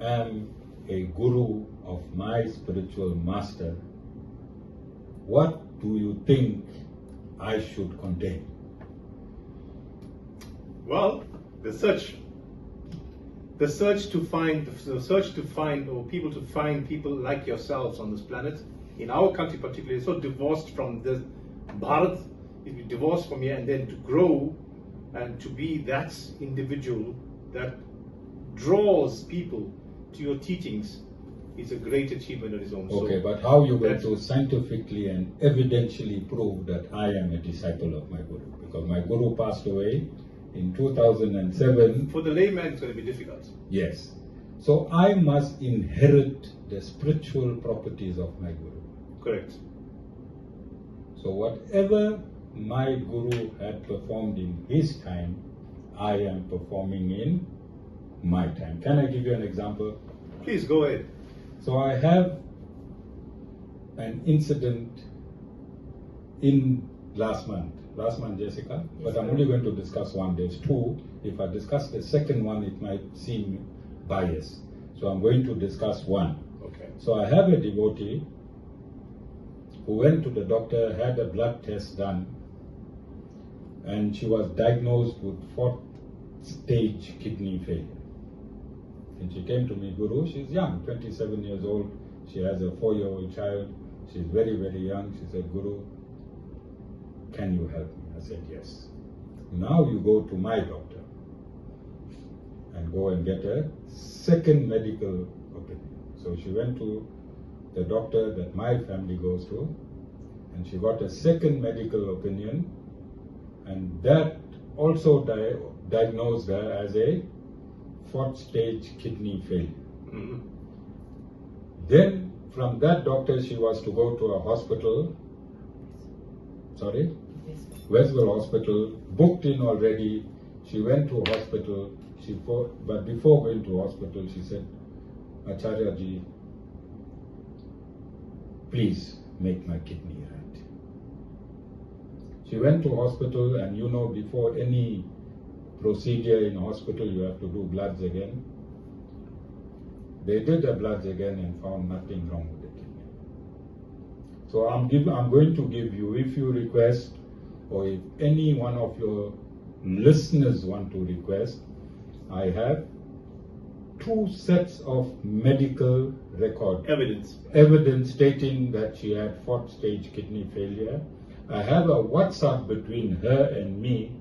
am a guru of my spiritual master, what do you think I should contain? Well, the search to find, or people to find people like yourselves on this planet, in our country particularly, so divorced from the Bharat, if you divorce from here, and then to grow and to be that individual that draws people to your teachings is a great achievement on its own. Okay, but how you going to scientifically and evidentially prove that I am a disciple of my guru? Because my guru passed away in 2007. For the layman, it's going to be difficult. Yes. So I must inherit the spiritual properties of my guru. Correct. So whatever my guru had performed in his time, I am performing in my time. Can I give you an example? Please go ahead. So I have an incident in last month, Jessica, but I'm only going to discuss one. There's two. If I discuss the second one, it might seem biased. So I'm going to discuss one. Okay. So I have a devotee who went to the doctor, had a blood test done, and she was diagnosed with 4th stage kidney failure. And she came to me, Guru, she's young, 27 years old, she has a 4-year-old child, she's very, very young. She said, Guru, can you help me? I said, yes. Now you go to my doctor and go and get a second medical opinion. So she went to the doctor that my family goes to, and she got a second medical opinion, and that also diagnosed her as a 4th stage kidney failure. Mm-hmm. Then from that doctor she was to go to a hospital, Westville Hospital, booked in already. She went to hospital, but before going to hospital she said, Acharya ji, please make my kidney right. She went to hospital, and you know, before any procedure in hospital you have to do bloods again. They did the bloods again and found nothing wrong with the kidney. So I'm going to give you, if you request, or if any one of your listeners want to request, I have 2 sets of medical record evidence stating that she had 4th stage kidney failure. I have a WhatsApp between her and me,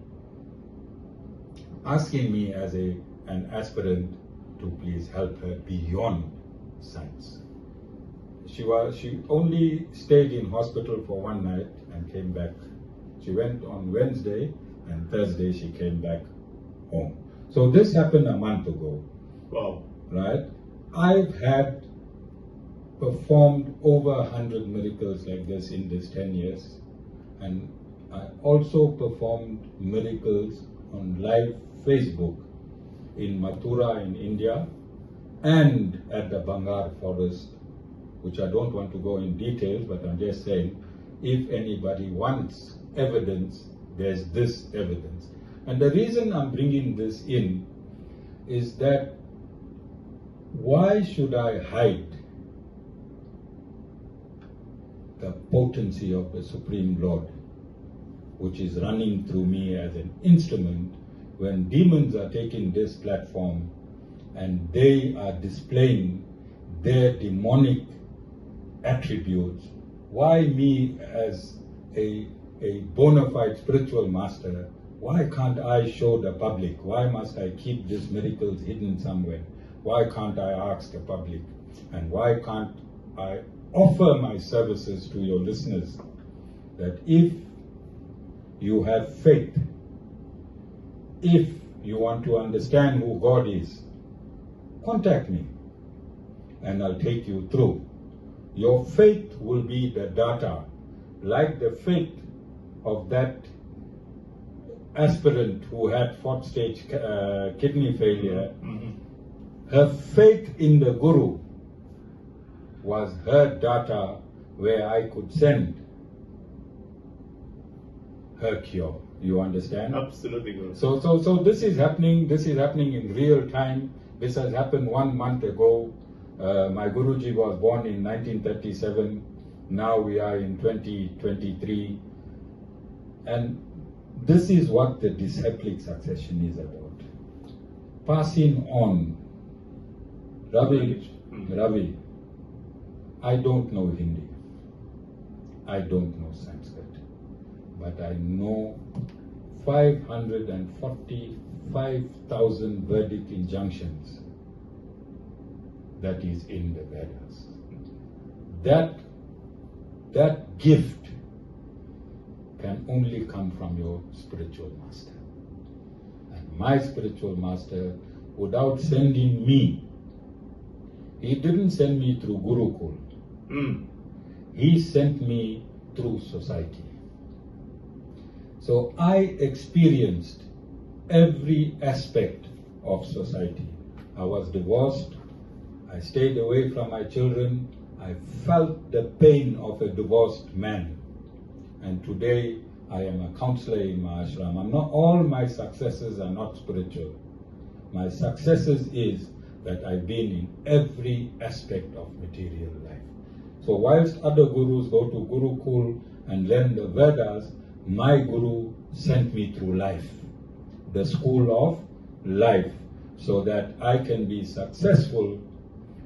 asking me as an aspirant to please help her beyond science. She only stayed in hospital for 1 night and came back. She went on Wednesday, and Thursday she came back home. So this happened a month ago. Wow. Right? I've had performed over 100 miracles like this in this 10 years. And I also performed miracles on live Facebook in Mathura in India and at the Bangar forest, which I don't want to go in details, but I'm just saying, if anybody wants evidence, there's this evidence. And the reason I'm bringing this in is that why should I hide the potency of the Supreme Lord, which is running through me as an instrument, when demons are taking this platform and they are displaying their demonic attributes? Why me as a bona fide spiritual master, why can't I show the public? Why must I keep these miracles hidden somewhere? Why can't I ask the public? And why can't I offer my services to your listeners that if you have faith, if you want to understand who God is, contact me and I'll take you through. Your faith will be the data, like the faith of that aspirant who had fourth stage kidney failure. Her faith in the Guru was her data where I could send her cure. You understand? Absolutely, Guru. So this is happening. This is happening in real time. This has happened 1 month ago. My Guruji was born in 1937. Now we are in 2023, and this is what the disciplic succession is about. Passing on. Ravi, I don't know Hindi. I don't know Sanskrit. But I know 545,000 Vedic injunctions that is in the Vedas. That gift can only come from your spiritual master. And my spiritual master, without sending me, he didn't send me through Gurukul. He sent me through society. So I experienced every aspect of society. I was divorced. I stayed away from my children. I felt the pain of a divorced man. And today I am a counselor in my ashram. All my successes are not spiritual. My successes is that I've been in every aspect of material life. So whilst other gurus go to Gurukul and learn the Vedas, my Guru sent me through life, the school of life, so that I can be successful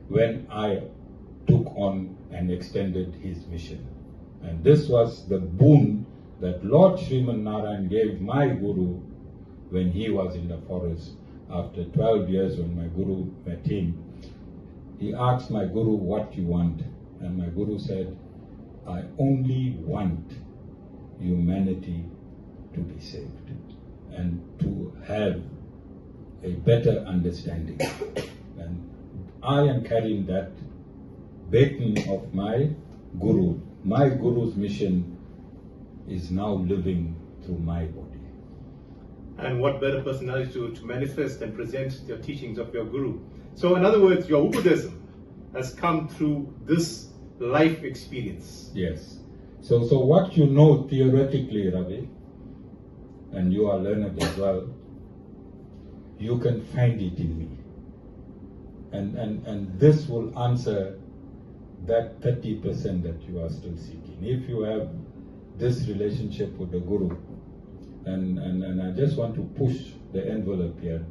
when I took on and extended his mission. And this was the boon that Lord Sriman Narayan gave my Guru when he was in the forest. After 12 years when my Guru met him, he asked my Guru, what you want? And my Guru said, I only want humanity to be saved and to have a better understanding. And I am carrying that baton of my Guru. My Guru's mission is now living through my body. And what better personality to manifest and present your teachings of your Guru. So in other words, your Buddhism has come through this life experience. Yes. So what you know theoretically, Ravi, and you are learned as well, you can find it in me. And this will answer that 30% that you are still seeking. If you have this relationship with the Guru, and I just want to push the envelope here.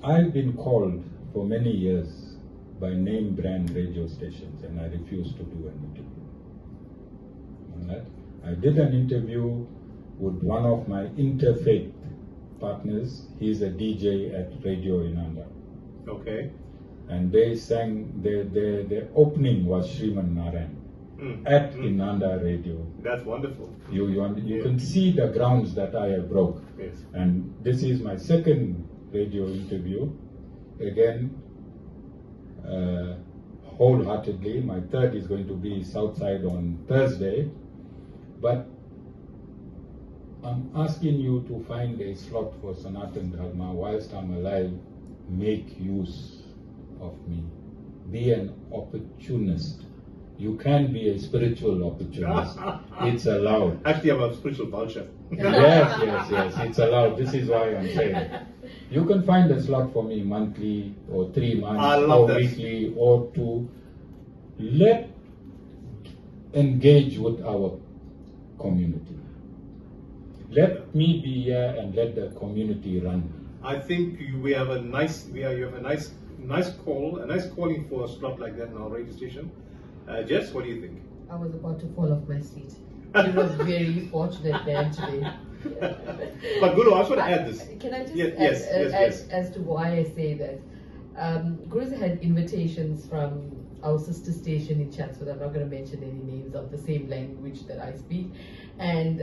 I've been called for many years by name brand radio stations, and I refused to do an interview. I did an interview with one of my interfaith partners. He's a DJ at Radio Inanda. Okay. And they sang, their opening was Sriman Narayan at Inanda Radio. That's wonderful. You can see the grounds that I have broke. Yes. And this is my second radio interview. Again, wholeheartedly. My third is going to be Southside on Thursday. But I'm asking you to find a slot for Sanatan Dharma whilst I'm alive. Make use of me. Be an opportunist. You can be a spiritual opportunist. It's allowed. Actually, I'm a spiritual vulture. Yes, it's allowed. This is why I'm saying. You can find a slot for me monthly or 3 months or weekly or to engage with our community. Let me be here and let the community run me. I think you have a nice calling for a slot like that in our radio station. Jess, what do you think? I was about to fall off my seat. You were very fortunate man today. But Guru, I just want to add this. Can I just yes. as to why I say that? Guru's had invitations from our sister station in Chatsworth. I'm not going to mention any names of the same language that I speak, and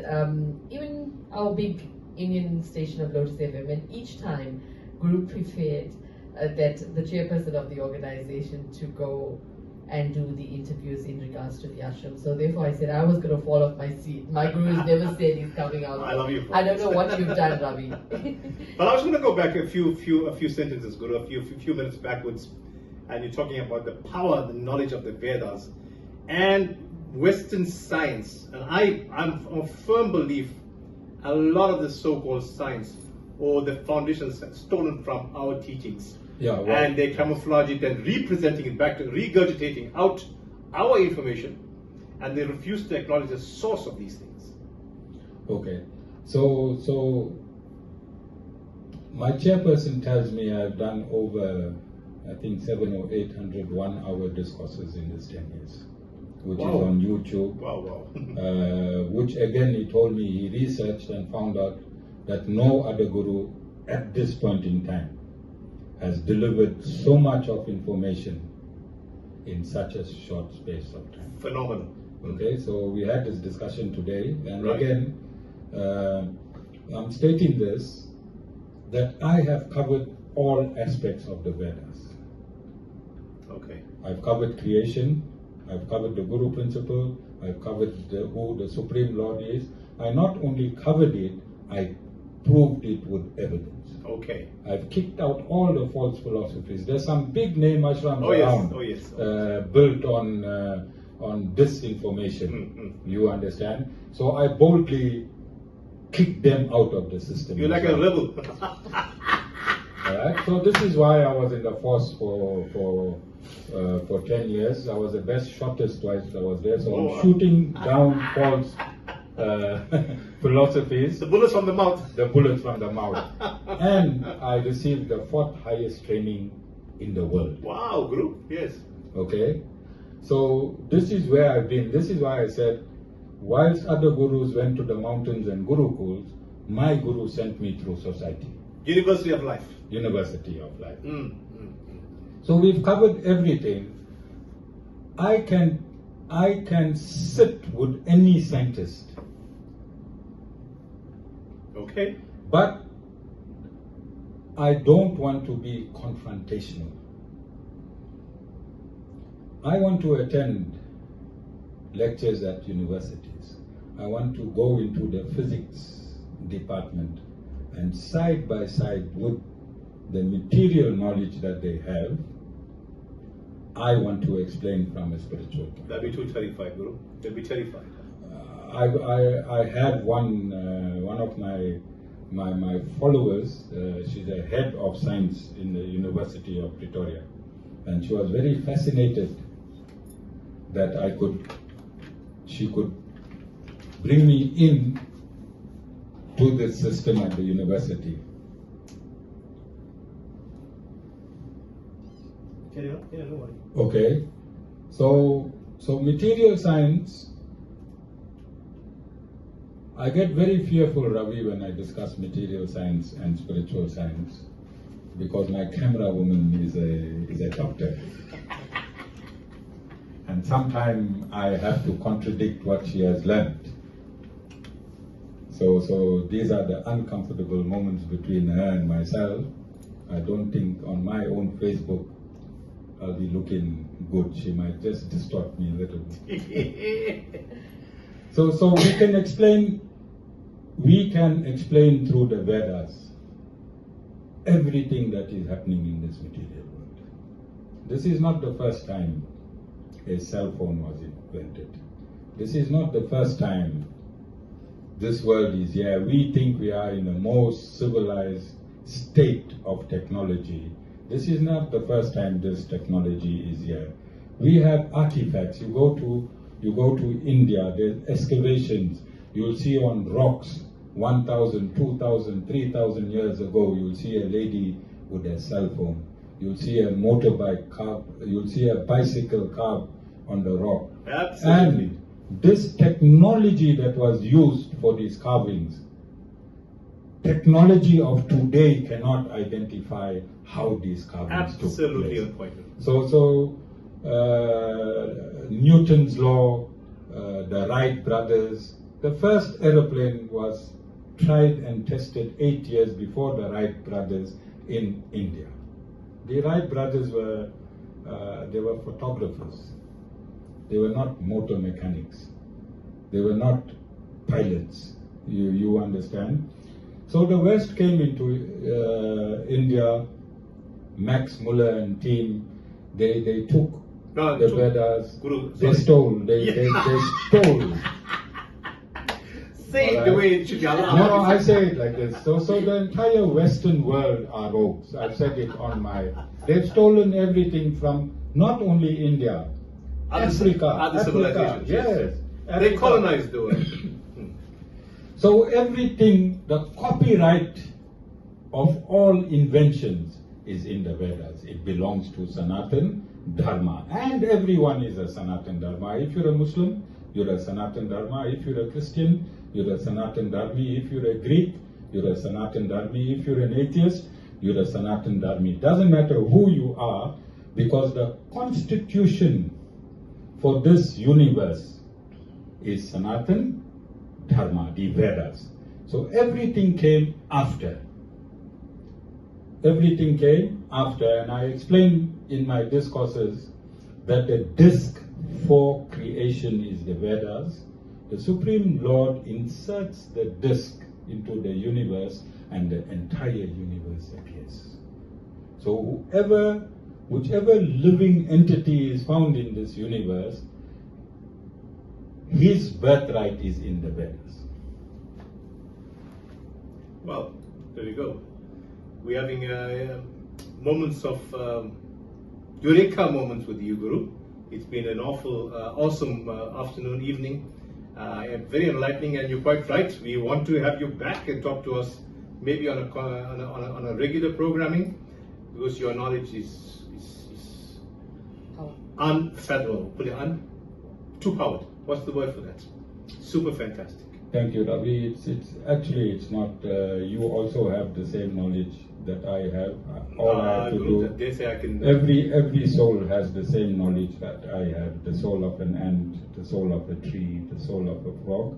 even our big Indian station of Lotus FM. And each time, Guru preferred that the chairperson of the organization to go and do the interviews in regards to the ashram. So therefore I said I was going to fall off my seat. My Guru has never said he's coming out. I love you. I don't know what you've done, Ravi. But I was going to go back a few sentences, Guru, a few minutes backwards, and you're talking about the power, the knowledge of the Vedas and Western science. And I'm a firm belief a lot of the so-called science or the foundations are stolen from our teachings. Yeah, well, and they camouflage it and representing it back to regurgitating out our information, and they refuse to acknowledge the source of these things. Okay, so my chairperson tells me I've done over, I think, 700 or 800 one-hour discourses in this 10 years, which Wow. is on YouTube. Wow. Which again he told me he researched and found out that no other guru at this point in time has delivered so much of information in such a short space of time. Phenomenal. Okay, so we had this discussion today, and Right. again, I'm stating this, that I have covered all aspects of the Vedas. Okay. I've covered creation, I've covered the Guru principle, I've covered who the Supreme Lord is. I not only covered it, I proved it with evidence. Okay. I've kicked out all the false philosophies. There's some big name ashrams around, yes. built on disinformation. You understand? So I boldly kicked them out of the system. You're like a rebel. Alright, so this is why I was in the force for 10 years. I was the best shotist twice I was there. So I'm shooting down false philosophies. The bullets from the mouth. The bullets from the mouth. And I received the 4th highest training in the world. Wow, Guru. Yes. Okay? So this is where I've been. This is why I said, whilst other gurus went to the mountains and gurukuls, my guru sent me through society. University of Life. University of Life. So we've covered everything. I can sit with any scientist. Okay. But I don't want to be confrontational. I want to attend lectures at universities. I want to go into the physics department and side by side with the material knowledge that they have, I want to explain from a spiritual point. That'd be too terrified, Guru. They'd be terrified. I had one of my followers. She's a head of science in the University of Pretoria, and she was very fascinated that she could bring me in to the system at the university. Carry on. Yeah, no worry. Okay, so material science, I get very fearful, Ravi, when I discuss material science and spiritual science, because my camera woman is a doctor. And sometimes I have to contradict what she has learned. So these are the uncomfortable moments between her and myself. I don't think on my own Facebook I'll be looking good. She might just distort me a little bit. So we can explain through the Vedas everything that is happening in this material world. This is not the first time a cell phone was invented. This is not the first time this world is here. We think we are in the most civilized state of technology. This is not the first time this technology is here. We have artifacts. You go to India, there's excavations. You'll see on rocks 1,000, 2,000, 3,000 years ago, you'll see a lady with a cell phone. You'll see a motorbike carved, you'll see a bicycle carved on the rock. Absolutely. And this technology that was used for these carvings, technology of today cannot identify how these carvings took place. Absolutely on point. So Newton's law, the Wright brothers. The first aeroplane was tried and tested 8 years before the Wright brothers in India. The Wright brothers were photographers. They were not motor mechanics. They were not pilots. You understand? So the West came into India. Max Muller and team. They took the Vedas. They stole. They stole. Say it the way it should be. No, I say it like this. So the entire Western world are rogues. I've said it on my. They've stolen everything from not only India, Africa. Other civilizations. Yes. They colonized the world. So everything, the copyright of all inventions is in the Vedas. It belongs to Sanatan Dharma. And everyone is a Sanatan Dharma. If you're a Muslim, you're a Sanatan Dharma. If you're a Christian, you're a Sanatan Dharmi. If you're a Greek, you're a Sanatan Dharmi. If you're an atheist, you're a Sanatan Dharmi. Doesn't matter who you are, because the constitution for this universe is Sanatan Dharma, the Vedas. So everything came after. Everything came after, and I explained in my discourses that the disk for creation is the Vedas. The Supreme Lord inserts the disk into the universe, and the entire universe appears. So whichever living entity is found in this universe, his birthright is in the Vedas. Well, there you go. We're having moments of eureka moments with you, Guru. It's been an awesome afternoon, evening. Very enlightening, and you're quite right. We want to have you back and talk to us, maybe on a regular programming, because your knowledge is unfathomable, too powered. What's the word for that? Super fantastic. Thank you, Ravi. It's not. You also have the same knowledge that I have. All I have to do. They say I can. Every soul has the same knowledge that I have. The soul of an ant, the soul of a tree, the soul of a frog.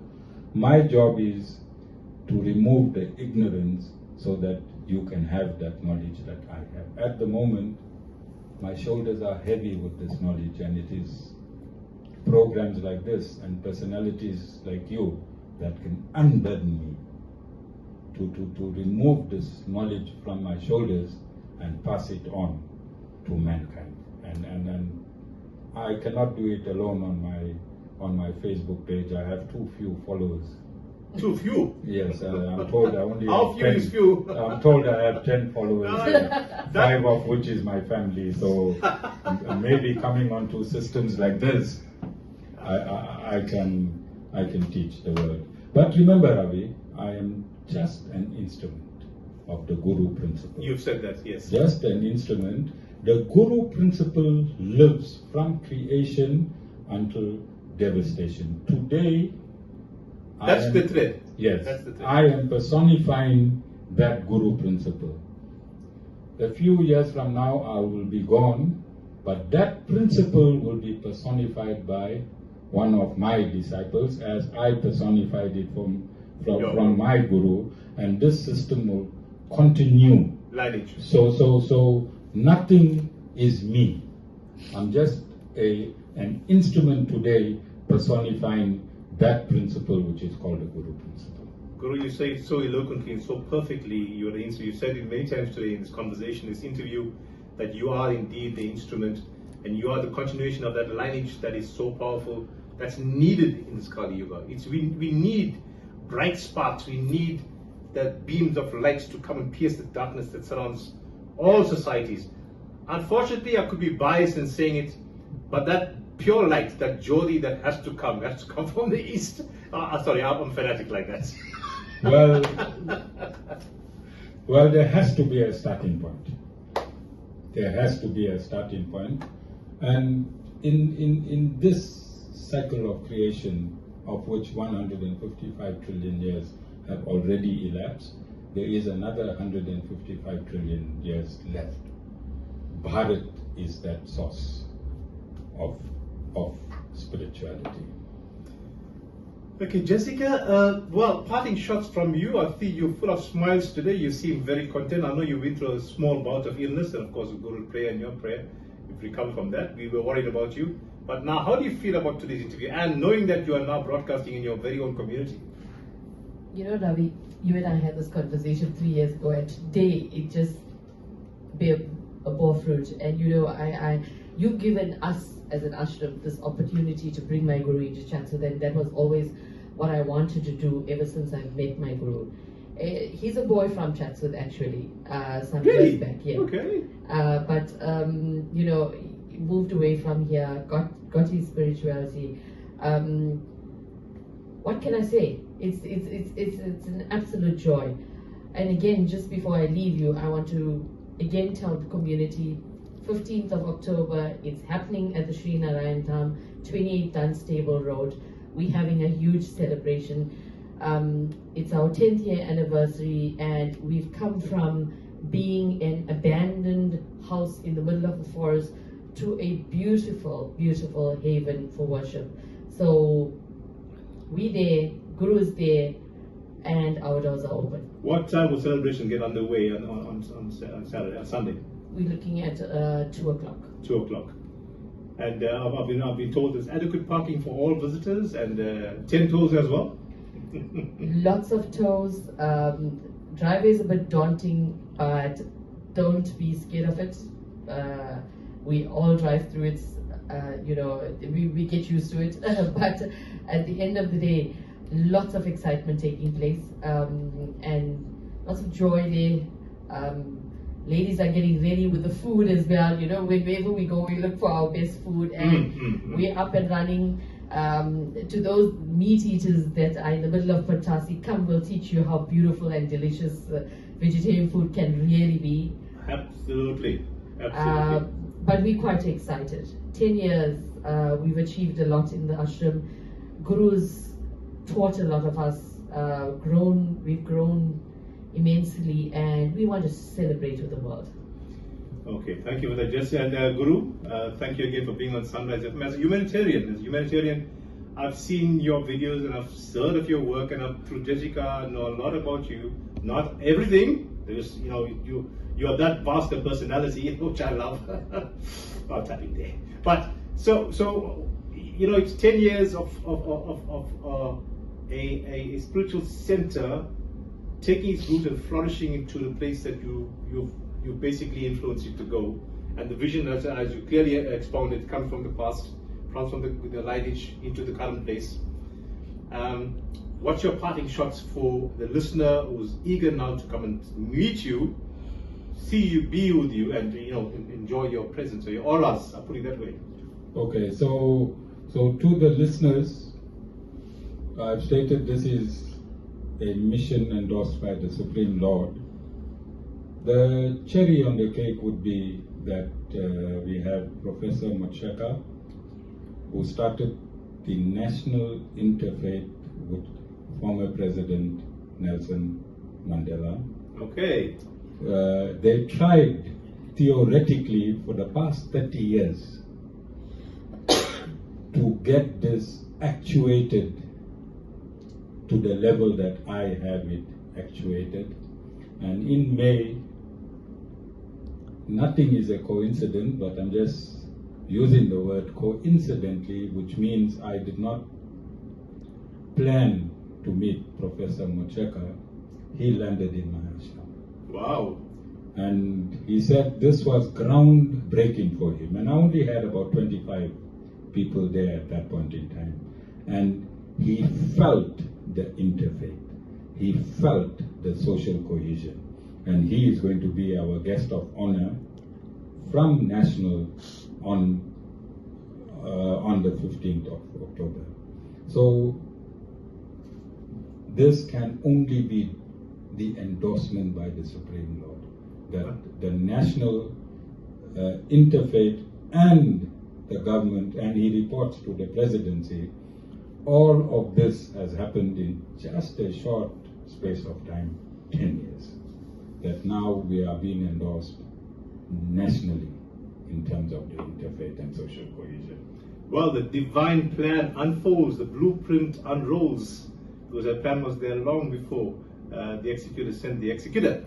My job is to remove the ignorance so that you can have that knowledge that I have. At the moment, my shoulders are heavy with this knowledge, and it is programs like this and personalities like you that can unburden me to remove this knowledge from my shoulders and pass it on to mankind. And I cannot do it alone on my Facebook page. I have too few followers. Too few? Yes, I'm told I only How have few 10. Is few? I'm told I have 10 followers, 5 of which is my family. So maybe coming onto systems like this, I can teach the world. But remember, Ravi, I am just an instrument of the Guru principle. You've said that, yes. Just an instrument. The Guru principle lives from creation until devastation. Today, that's the thread. Yes, that's the thread. I am personifying that Guru principle. A few years from now, I will be gone, but that principle will be personified by one of my disciples, as I personified it from my Guru, and this system will continue. Lineage. So nothing is me. I'm just an instrument today personifying that principle, which is called the Guru principle. Guru, you say it so eloquently and so perfectly. You said it many times today in this conversation, this interview, that you are indeed the instrument, and you are the continuation of that lineage that is so powerful, that's needed in this Kali Yuga. We need bright sparks. We need the beams of lights to come and pierce the darkness that surrounds all societies. Unfortunately, I could be biased in saying it, but that pure light, that Jyoti that has to come from the east. Sorry, I'm fanatic like that. Well, there has to be a starting point. There has to be a starting point. And in this cycle of creation, of which 155 trillion years have already elapsed, there is another 155 trillion years left. Bharat is that source. of spirituality. Okay, Jessica, well, parting shots from you. I see you're full of smiles today. You seem very content. I know you've been through a small bout of illness, and of course, Guru prayer and your prayer. You've recovered from that. We were worried about you. But now, how do you feel about today's interview and knowing that you are now broadcasting in your very own community? You know, Ravi, you and I had this conversation 3 years ago, and today it just bore fruit. And you know, you've given us as an ashram this opportunity to bring my Guru into Chatsworth, and that was always what I wanted to do ever since I've met my Guru. He's a boy from Chatsworth, actually, some years back. Yeah. Okay. But you know, he moved away from here, got his spirituality. What can I say? It's an absolute joy. And again, just before I leave you, I want to again tell the community, 15th of October, it's happening at the Sri Narayan Dham, 28 Dunstable Road. We're having a huge celebration. It's our 10th year anniversary, and we've come from being an abandoned house in the middle of the forest to a beautiful, beautiful haven for worship. So we're there, Guru is there, and our doors are open. What time will celebration get underway on Saturday, on Sunday? We're looking at 2 o'clock. 2 o'clock. And I've been told there's adequate parking for all visitors and 10 toes as well. Lots of toes. Driveway is a bit daunting, but don't be scared of it. We all drive through it. You know, we get used to it. But at the end of the day, lots of excitement taking place, and lots of joy there. Ladies are getting ready with the food as well. You know, wherever we go, we look for our best food, and we're up and running. To those meat eaters that are in the middle of Patasi, come, we'll teach you how beautiful and delicious vegetarian food can really be. Absolutely. But we're quite excited. 10 years, we've achieved a lot in the ashram. Guru's taught a lot of us, we've grown immensely, and we want to celebrate with the world. Okay, thank you for that, Jesse. And Guru, thank you again for being on Sunrise FM. As a humanitarian, I've seen your videos and I've heard of your work, and through Jessica, know a lot about you. Not everything. There's, you know, you are that vast a personality, which I love. About tapping there. But so you know, it's 10 years of a spiritual center taking its root and flourishing into the place that you basically influenced it to go. And the vision, as you clearly expounded, comes from the past, comes from the lineage into the current place. What's your parting shots for the listener who's eager now to come and meet you, see you, be with you, and you know, enjoy your presence or your auras? I'll put it that way. Okay, so to the listeners, I've stated this is a mission endorsed by the Supreme Lord. The cherry on the cake would be that we have Professor Mocheka, who started the National Interfaith with former President Nelson Mandela. Okay. They tried theoretically for the past 30 years to get this actuated to the level that I have it actuated. And in May, nothing is a coincidence, but I'm just using the word coincidentally, which means I did not plan to meet Professor Mocheka. He landed in my ashram. Wow. And he said this was groundbreaking for him. And I only had about 25 people there at that point in time. And he felt the interfaith. He felt the social cohesion. And he is going to be our guest of honor from National on the 15th of October. So this can only be the endorsement by the Supreme Lord, that the National Interfaith and the government, and he reports to the presidency, all of this has happened in just a short space of time, 10 years, that now we are being endorsed nationally in terms of the interfaith and social cohesion. Well, the divine plan unfolds, the blueprint unrolls, because the plan was there long before the executor sent the executor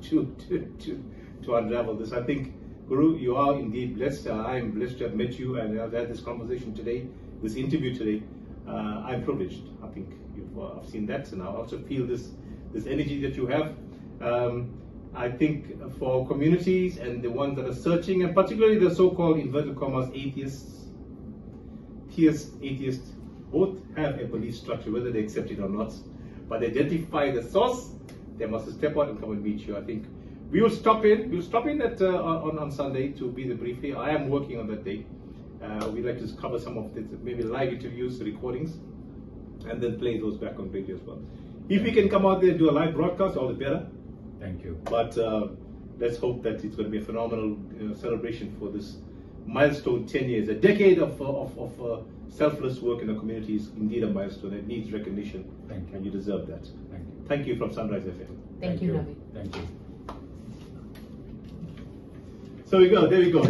to unravel this. I think, Guru, you are indeed blessed. I am blessed to have met you and I've had this conversation today, this interview today. I'm privileged. I think I've seen that, and I also feel this energy that you have. I think for communities and the ones that are searching, and particularly the so-called inverted commas atheists, both have a belief structure, whether they accept it or not. But they identify the source, they must step out and come and meet you. I think we will stop in. We'll stop in at on Sunday to be the briefing. I am working on that day. We'd like to cover some of this, maybe live interviews, recordings, and then play those back on radio as well. If we can come out there and do a live broadcast, all the better. Thank you. But let's hope that it's going to be a phenomenal celebration for this milestone 10 years. A decade of selfless work in the community is indeed a milestone. It needs recognition. Thank you. And you deserve that. Thank you. Thank you from Sunrise FM. Thank you, Ravi. Thank you. So we go. There we go.